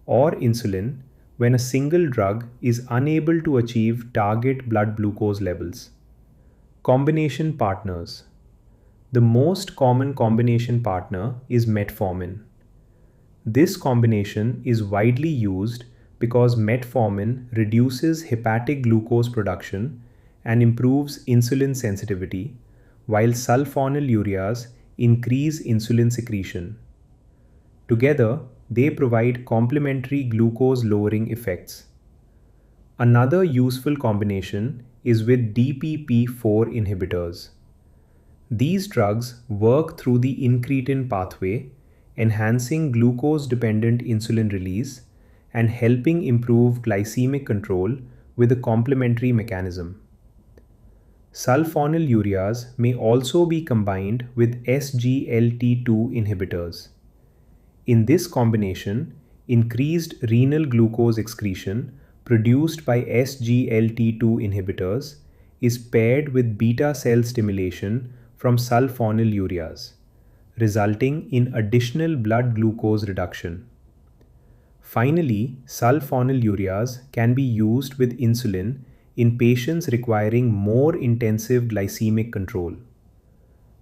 or insulin when a single drug is unable to achieve target blood glucose levels. Combination partners. The most common combination partner is metformin. This combination is widely used because metformin reduces hepatic glucose production and improves insulin sensitivity, while sulfonylureas increase insulin secretion. Together, they provide complementary glucose-lowering effects. Another useful combination is with DPP-4 inhibitors. These drugs work through the incretin pathway, enhancing glucose-dependent insulin release and helping improve glycemic control with a complementary mechanism. Sulfonylureas may also be combined with SGLT2 inhibitors. In this combination, increased renal glucose excretion produced by SGLT2 inhibitors is paired with beta cell stimulation from sulfonylureas, resulting in additional blood glucose reduction. Finally, sulfonylureas can be used with insulin in patients requiring more intensive glycemic control.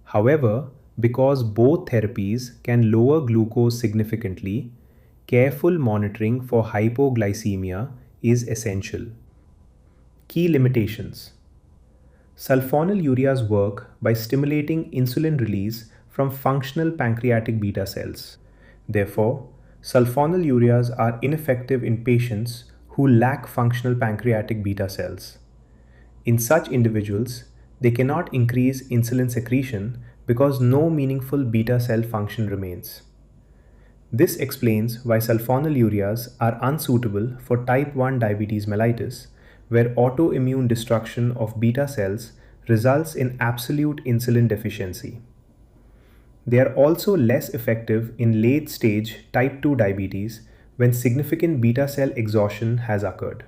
However, because both therapies can lower glucose significantly, careful monitoring for hypoglycemia is essential. Key limitations. Sulfonylureas work by stimulating insulin release from functional pancreatic beta cells. Therefore, sulfonylureas are ineffective in patients who lack functional pancreatic beta cells. In such individuals, they cannot increase insulin secretion because no meaningful beta cell function remains. This explains why sulfonylureas are unsuitable for type 1 diabetes mellitus, where autoimmune destruction of beta cells results in absolute insulin deficiency. They are also less effective in late-stage type 2 diabetes when significant beta cell exhaustion has occurred.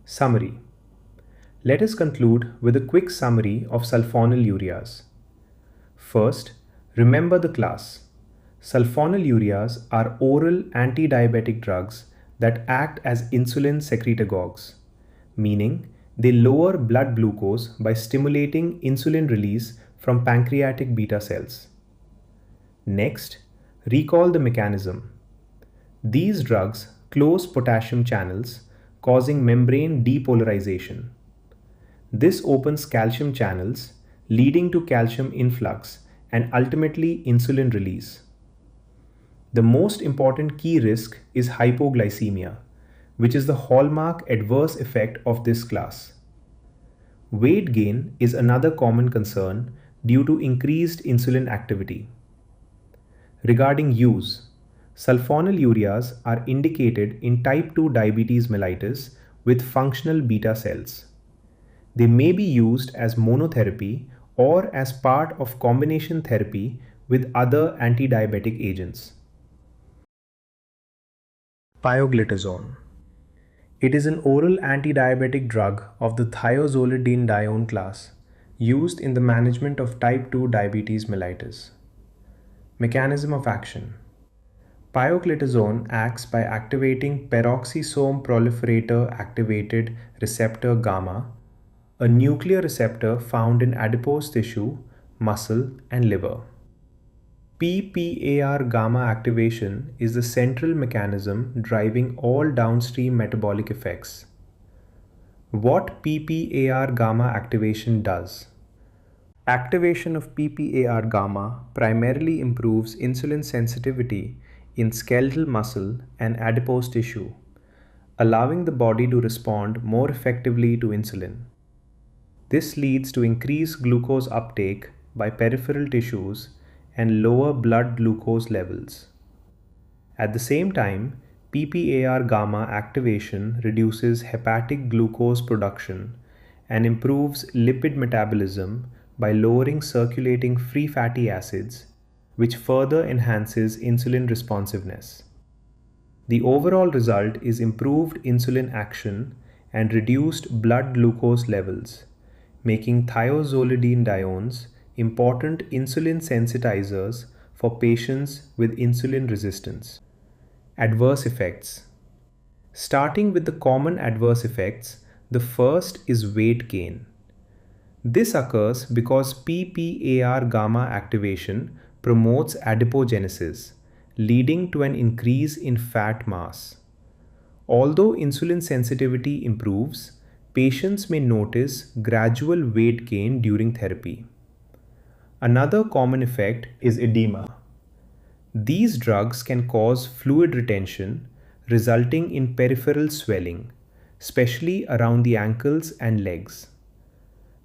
Summary. Let us conclude with a quick summary of sulfonylureas. First, remember the class. Sulfonylureas are oral antidiabetic drugs that act as insulin secretagogues, meaning they lower blood glucose by stimulating insulin release from pancreatic beta cells. Next, recall the mechanism. These drugs close potassium channels, causing membrane depolarization. This opens calcium channels, leading to calcium influx and ultimately insulin release. The most important key risk is hypoglycemia, which is the hallmark adverse effect of this class. Weight gain is another common concern due to increased insulin activity. Regarding use, sulfonylureas are indicated in type 2 diabetes mellitus with functional beta cells. They may be used as monotherapy or as part of combination therapy with other antidiabetic agents. Pioglitazone. It is an oral antidiabetic drug of the thiazolidinedione class used in the management of type 2 diabetes mellitus. Mechanism of action. Pioglitazone acts by activating peroxisome proliferator activated receptor gamma, a nuclear receptor found in adipose tissue, muscle, and liver. PPAR gamma activation is the central mechanism driving all downstream metabolic effects. What PPAR gamma activation does? Activation of PPAR gamma primarily improves insulin sensitivity in skeletal muscle and adipose tissue, allowing the body to respond more effectively to insulin. This leads to increased glucose uptake by peripheral tissues and lower blood glucose levels. At the same time, PPAR gamma activation reduces hepatic glucose production and improves lipid metabolism by lowering circulating free fatty acids, which further enhances insulin responsiveness. The overall result is improved insulin action and reduced blood glucose levels, making thiazolidinediones important insulin sensitizers for patients with insulin resistance. Adverse effects. Starting with the common adverse effects, the first is weight gain. This occurs because PPAR gamma activation promotes adipogenesis, leading to an increase in fat mass. Although insulin sensitivity improves, patients may notice gradual weight gain during therapy. Another common effect is edema. These drugs can cause fluid retention, resulting in peripheral swelling, especially around the ankles and legs.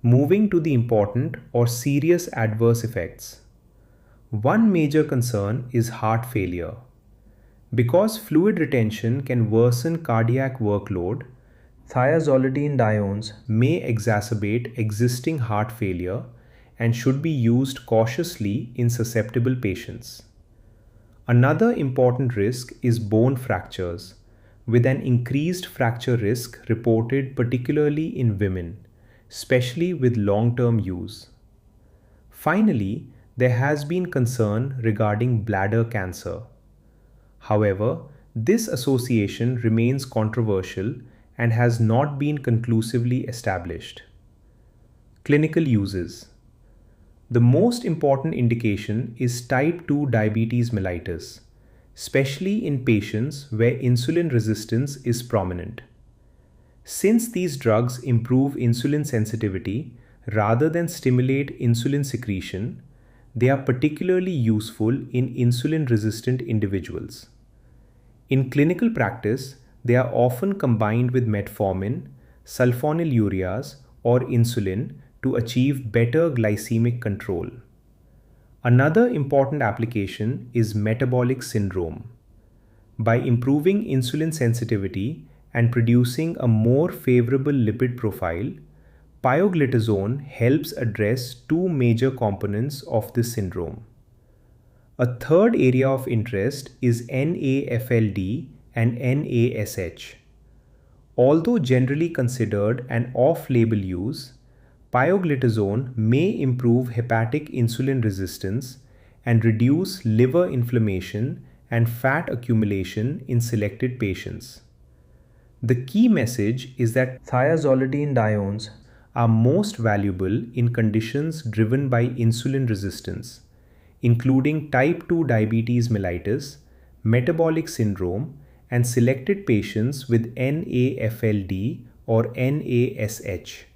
Moving to the important or serious adverse effects. One major concern is heart failure. Because fluid retention can worsen cardiac workload, thiazolidinediones may exacerbate existing heart failure and should be used cautiously in susceptible patients. Another important risk is bone fractures, with an increased fracture risk reported particularly in women, especially with long-term use. Finally, there has been concern regarding bladder cancer. However, this association remains controversial and has not been conclusively established. Clinical uses. The most important indication is type 2 diabetes mellitus, especially in patients where insulin resistance is prominent. Since these drugs improve insulin sensitivity rather than stimulate insulin secretion, they are particularly useful in insulin-resistant individuals. In clinical practice, they are often combined with metformin, sulfonylureas, or insulin to achieve better glycemic control. Another important application is metabolic syndrome. By improving insulin sensitivity and producing a more favorable lipid profile, pioglitazone helps address two major components of this syndrome. A third area of interest is NAFLD and NASH. Although generally considered an off-label use, pioglitazone may improve hepatic insulin resistance and reduce liver inflammation and fat accumulation in selected patients. The key message is that thiazolidinediones are most valuable in conditions driven by insulin resistance, including type 2 diabetes mellitus, metabolic syndrome, and selected patients with NAFLD or NASH.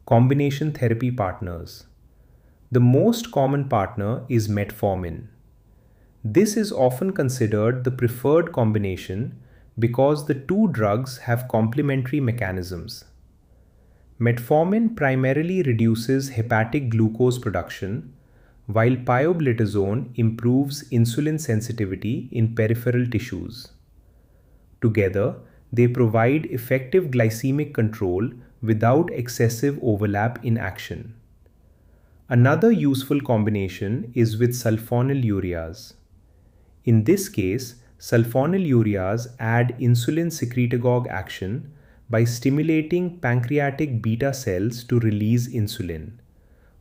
Combination therapy partners. The most common partner is metformin. This is often considered the preferred combination because the two drugs have complementary mechanisms. Metformin primarily reduces hepatic glucose production, while pioglitazone improves insulin sensitivity in peripheral tissues. Together, they provide effective glycemic control without excessive overlap in action. Another useful combination is with sulfonylureas. In this case, sulfonylureas add insulin secretagogue action by stimulating pancreatic beta cells to release insulin,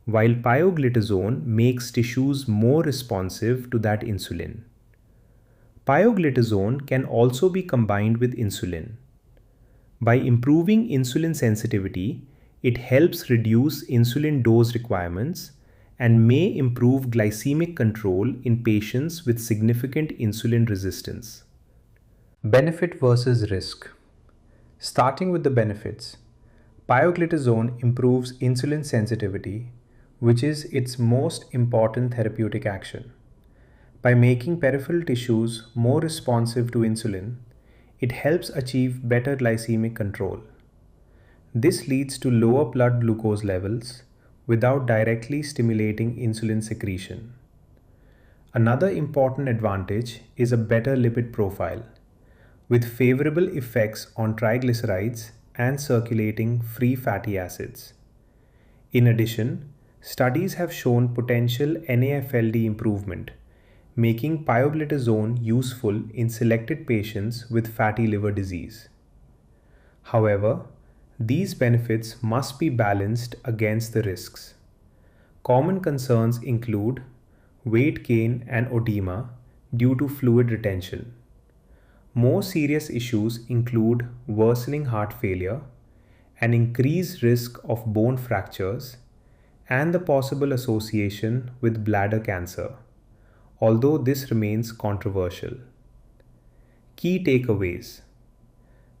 while pioglitazone makes tissues more responsive to that insulin. Pioglitazone can also be combined with insulin. By improving insulin sensitivity, it helps reduce insulin dose requirements and may improve glycemic control in patients with significant insulin resistance. Benefit versus risk. Starting with the benefits, pioglitazone improves insulin sensitivity, which is its most important therapeutic action. By making peripheral tissues more responsive to insulin, it helps achieve better glycemic control. This leads to lower blood glucose levels without directly stimulating insulin secretion. Another important advantage is a better lipid profile, with favorable effects on triglycerides and circulating free fatty acids. In addition, studies have shown potential NAFLD improvement, making pioglitazone useful in selected patients with fatty liver disease. However, these benefits must be balanced against the risks. Common concerns include weight gain and edema due to fluid retention. More serious issues include worsening heart failure, an increased risk of bone fractures, and the possible association with bladder cancer, although this remains controversial. Key takeaways.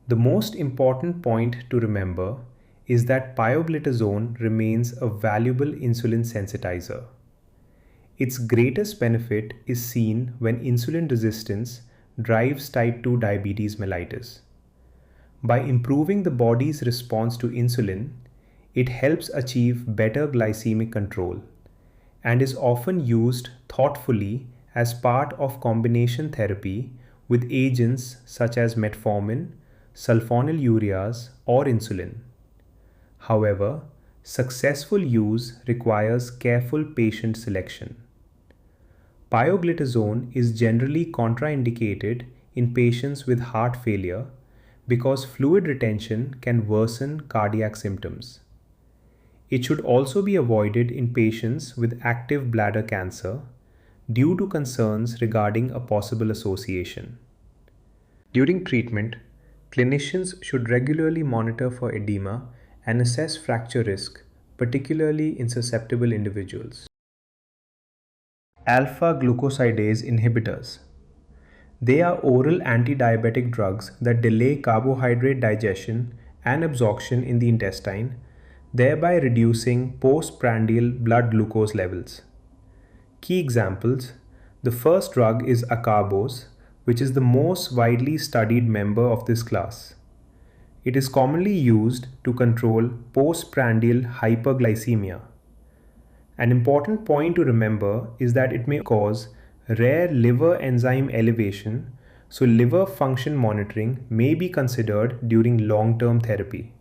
The most important point to remember is that pioglitazone remains a valuable insulin sensitizer. Its greatest benefit is seen when insulin resistance drives type 2 diabetes mellitus. By improving the body's response to insulin, it helps achieve better glycemic control and is often used thoughtfully as part of combination therapy with agents such as metformin, sulfonylureas, or insulin. However, successful use requires careful patient selection. Pioglitazone is generally contraindicated in patients with heart failure because fluid retention can worsen cardiac symptoms. It should also be avoided in patients with active bladder cancer due to concerns regarding a possible association. During treatment, clinicians should regularly monitor for edema and assess fracture risk, particularly in susceptible individuals. Alpha-glucosidase inhibitors. They are oral antidiabetic drugs that delay carbohydrate digestion and absorption in the intestine, thereby reducing postprandial blood glucose levels. Key examples. The first drug is acarbose, which is the most widely studied member of this class. It is commonly used to control postprandial hyperglycemia. An important point to remember is that it may cause rare liver enzyme elevation, so liver function monitoring may be considered during long-term therapy.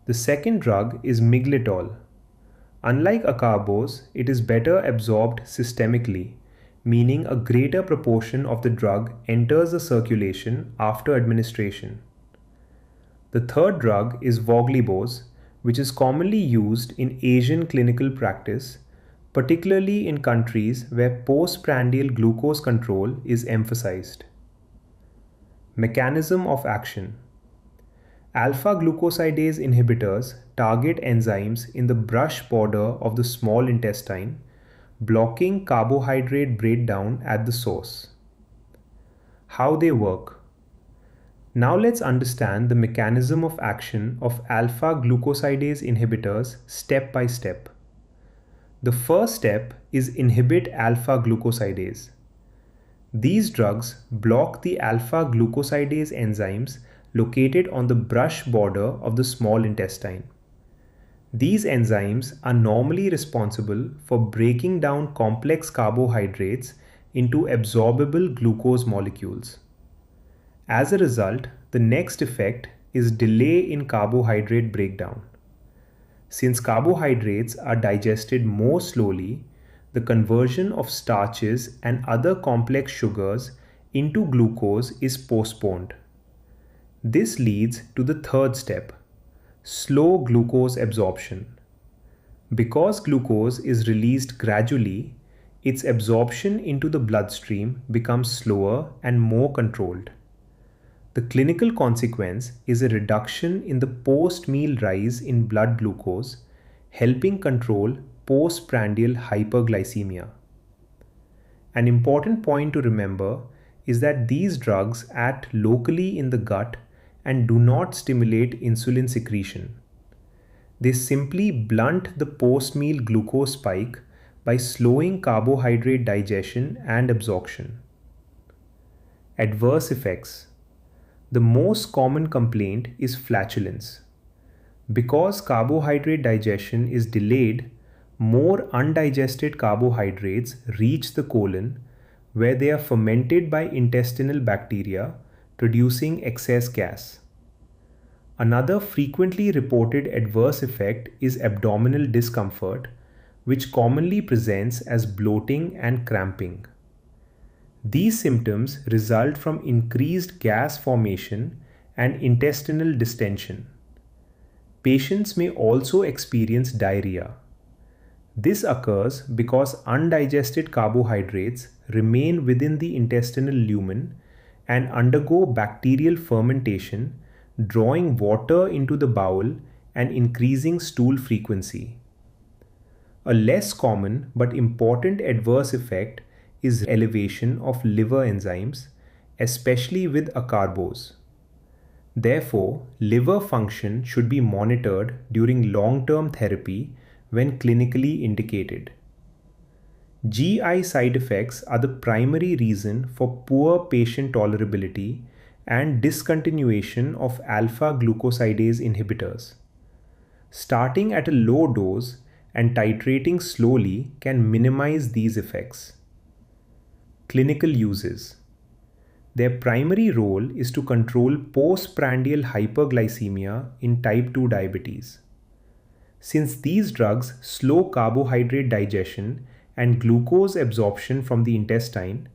The second drug is migletol. Unlike acarbose, it is better absorbed systemically, meaning a greater proportion of the drug enters the circulation after administration. The third drug is voglibose, which is commonly used in Asian clinical practice, particularly in countries where postprandial glucose control is emphasized. Mechanism of action. Alpha-glucosidase inhibitors target enzymes in the brush border of the small intestine, blocking carbohydrate breakdown at the source. How they work. Now let's understand the mechanism of action of alpha glucosidase inhibitors step by step. The first step is inhibit alpha glucosidase. These drugs block the alpha glucosidase enzymes located on the brush border of the small intestine. These enzymes are normally responsible for breaking down complex carbohydrates into absorbable glucose molecules. As a result, the next effect is delay in carbohydrate breakdown. Since carbohydrates are digested more slowly, the conversion of starches and other complex sugars into glucose is postponed. This leads to the third step, slow glucose absorption. Because glucose is released gradually, its absorption into the bloodstream becomes slower and more controlled. The clinical consequence is a reduction in the post-meal rise in blood glucose, helping control postprandial hyperglycemia. An important point to remember is that these drugs act locally in the gut and do not stimulate insulin secretion. They simply blunt the post-meal glucose spike by slowing carbohydrate digestion and absorption. Adverse effects. The most common complaint is flatulence. Because carbohydrate digestion is delayed, more undigested carbohydrates reach the colon, where they are fermented by intestinal bacteria, producing excess gas. Another frequently reported adverse effect is abdominal discomfort, which commonly presents as bloating and cramping. These symptoms result from increased gas formation and intestinal distension. Patients may also experience diarrhea. This occurs because undigested carbohydrates remain within the intestinal lumen and undergo bacterial fermentation, drawing water into the bowel and increasing stool frequency. A less common but important adverse effect is elevation of liver enzymes, especially with acarbose. Therefore, liver function should be monitored during long-term therapy when clinically indicated. GI side effects are the primary reason for poor patient tolerability and discontinuation of alpha glucosidase inhibitors. Starting at a low dose and titrating slowly can minimize these effects. Clinical uses. Their primary role is to control postprandial hyperglycemia in type 2 diabetes. Since these drugs slow carbohydrate digestion and glucose absorption from the intestine,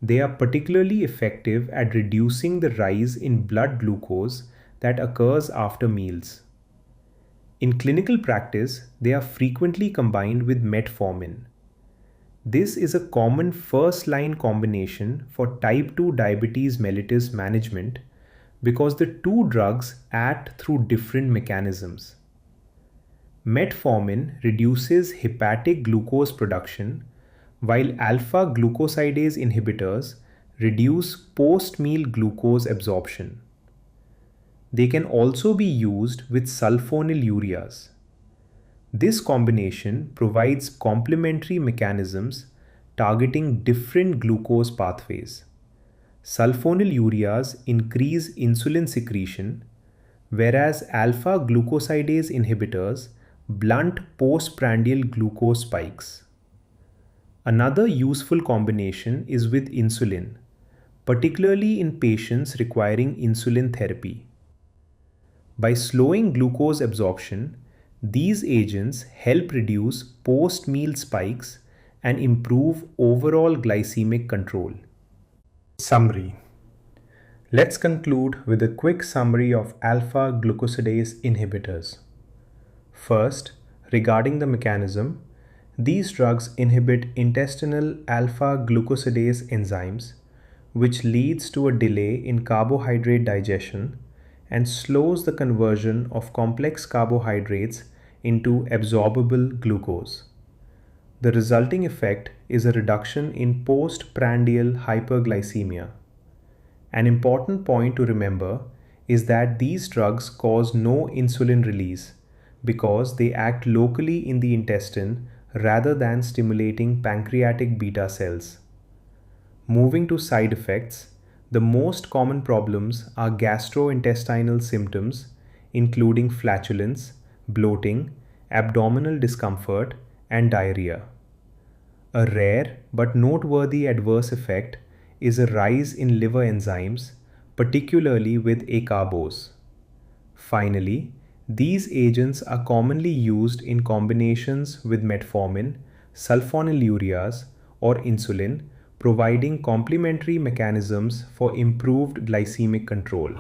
they are particularly effective at reducing the rise in blood glucose that occurs after meals. In clinical practice, they are frequently combined with metformin. This is a common first-line combination for type 2 diabetes mellitus management because the two drugs act through different mechanisms. Metformin reduces hepatic glucose production, while alpha glucosidase inhibitors reduce post-meal glucose absorption. They can also be used with sulfonylureas. This combination provides complementary mechanisms targeting different glucose pathways. Sulfonylureas increase insulin secretion, whereas alpha glucosidase inhibitors blunt postprandial glucose spikes. Another useful combination is with insulin, particularly in patients requiring insulin therapy. By slowing glucose absorption, these agents help reduce post-meal spikes and improve overall glycemic control. Summary. Let's conclude with a quick summary of alpha glucosidase inhibitors. First, regarding the mechanism, these drugs inhibit intestinal alpha glucosidase enzymes, which leads to a delay in carbohydrate digestion and slows the conversion of complex carbohydrates into absorbable glucose. The resulting effect is a reduction in postprandial hyperglycemia. An important point to remember is that these drugs cause no insulin release because they act locally in the intestine rather than stimulating pancreatic beta cells. Moving to side effects, the most common problems are gastrointestinal symptoms, including flatulence, bloating, abdominal discomfort, and diarrhea. A rare but noteworthy adverse effect is a rise in liver enzymes, particularly with acarbose. Finally, these agents are commonly used in combinations with metformin, sulfonylureas, or insulin, providing complementary mechanisms for improved glycemic control.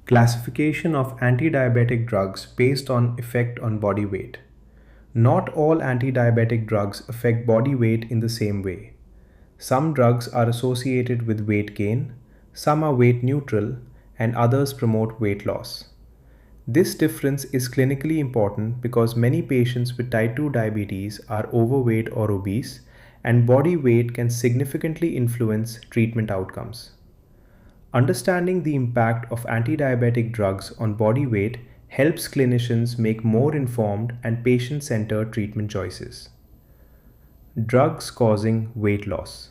Classification of antidiabetic drugs based on effect on body weight. Not all antidiabetic drugs affect body weight in the same way. Some drugs are associated with weight gain, some are weight neutral, and others promote weight loss. This difference is clinically important because many patients with type 2 diabetes are overweight or obese, and body weight can significantly influence treatment outcomes. Understanding the impact of antidiabetic drugs on body weight helps clinicians make more informed and patient-centered treatment choices. Drugs causing weight loss.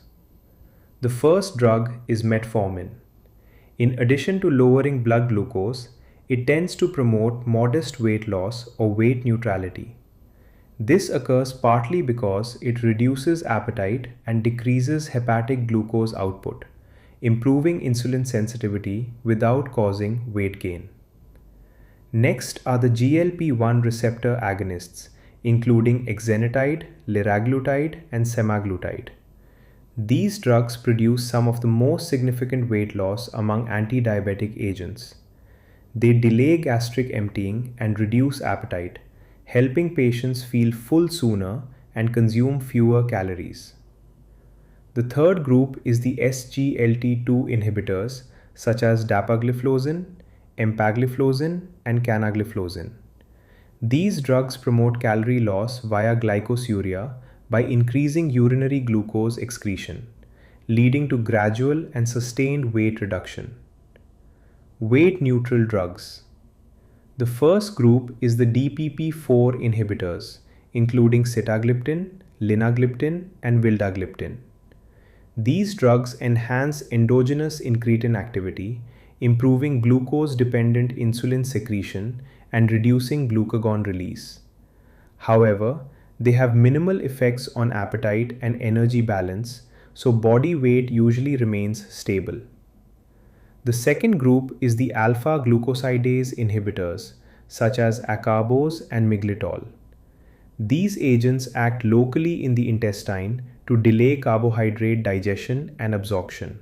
The first drug is metformin. In addition to lowering blood glucose, it tends to promote modest weight loss or weight neutrality. This occurs partly because it reduces appetite and decreases hepatic glucose output, improving insulin sensitivity without causing weight gain. Next are the GLP-1 receptor agonists, including Exenatide, Liraglutide, and Semaglutide. These drugs produce some of the most significant weight loss among anti-diabetic agents. They delay gastric emptying and reduce appetite, helping patients feel full sooner and consume fewer calories. The third group is the SGLT2 inhibitors such as dapagliflozin, empagliflozin, and canagliflozin. These drugs promote calorie loss via glycosuria by increasing urinary glucose excretion, leading to gradual and sustained weight reduction. Weight neutral drugs. The first group is the DPP-4 inhibitors, including sitagliptin, linagliptin, and vildagliptin. These drugs enhance endogenous incretin activity, improving glucose-dependent insulin secretion and reducing glucagon release. However, they have minimal effects on appetite and energy balance, so body weight usually remains stable. The second group is the alpha-glucosidase inhibitors, such as acarbose and miglitol. These agents act locally in the intestine to delay carbohydrate digestion and absorption.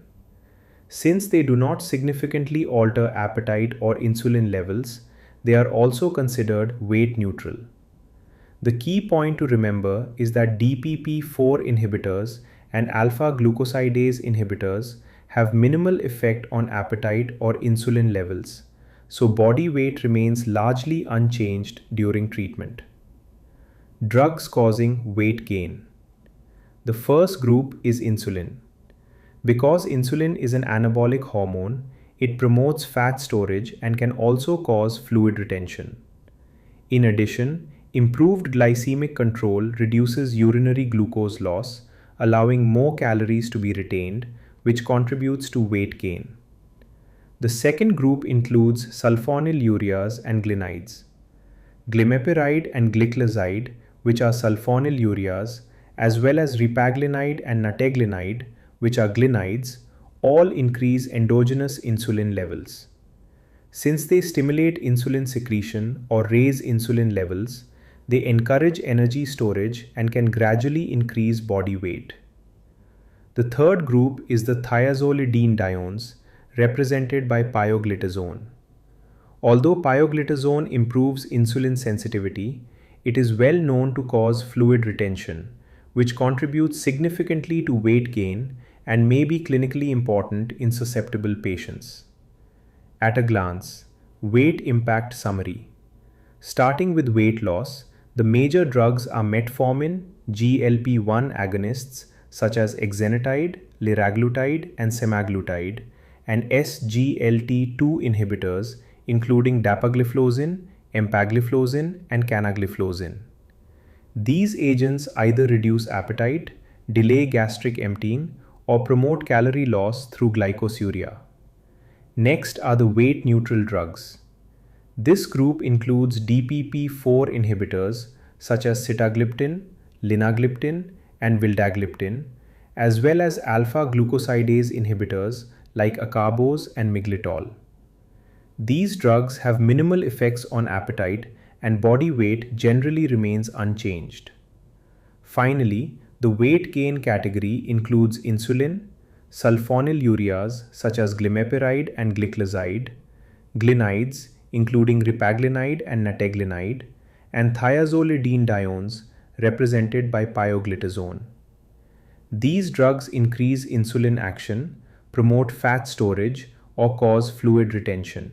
Since they do not significantly alter appetite or insulin levels, they are also considered weight neutral. The key point to remember is that DPP-4 inhibitors and alpha-glucosidase inhibitors have minimal effect on appetite or insulin levels, so body weight remains largely unchanged during treatment. Drugs causing weight gain. The first group is insulin. Because insulin is an anabolic hormone, it promotes fat storage and can also cause fluid retention. In addition, improved glycemic control reduces urinary glucose loss, allowing more calories to be retained, which contributes to weight gain. The second group includes sulfonylureas and glinides. Glimepiride and gliclazide, which are sulfonylureas, as well as repaglinide and nateglinide, which are glinides, all increase endogenous insulin levels. Since they stimulate insulin secretion or raise insulin levels, they encourage energy storage and can gradually increase body weight. The third group is the thiazolidinediones, represented by pioglitazone. Although pioglitazone improves insulin sensitivity, it is well known to cause fluid retention, which contributes significantly to weight gain and may be clinically important in susceptible patients. At a glance, weight impact summary. Starting with weight loss, the major drugs are metformin, GLP-1 agonists such as Exenatide, Liraglutide, and Semaglutide, and SGLT2 inhibitors including dapagliflozin, empagliflozin, and canagliflozin. These agents either reduce appetite, delay gastric emptying, or promote calorie loss through glycosuria. Next are the weight-neutral drugs. This group includes DPP-4 inhibitors such as sitagliptin, linagliptin, and vildagliptin, as well as alpha-glucosidase inhibitors like acarbose and miglitol. These drugs have minimal effects on appetite and body weight generally remains unchanged. Finally, the weight gain category includes insulin, sulfonylureas such as glimepiride and gliclazide, glinides including ripaglinide and nateglinide, and thiazolidinediones represented by pioglitazone. These drugs increase insulin action, promote fat storage, or cause fluid retention.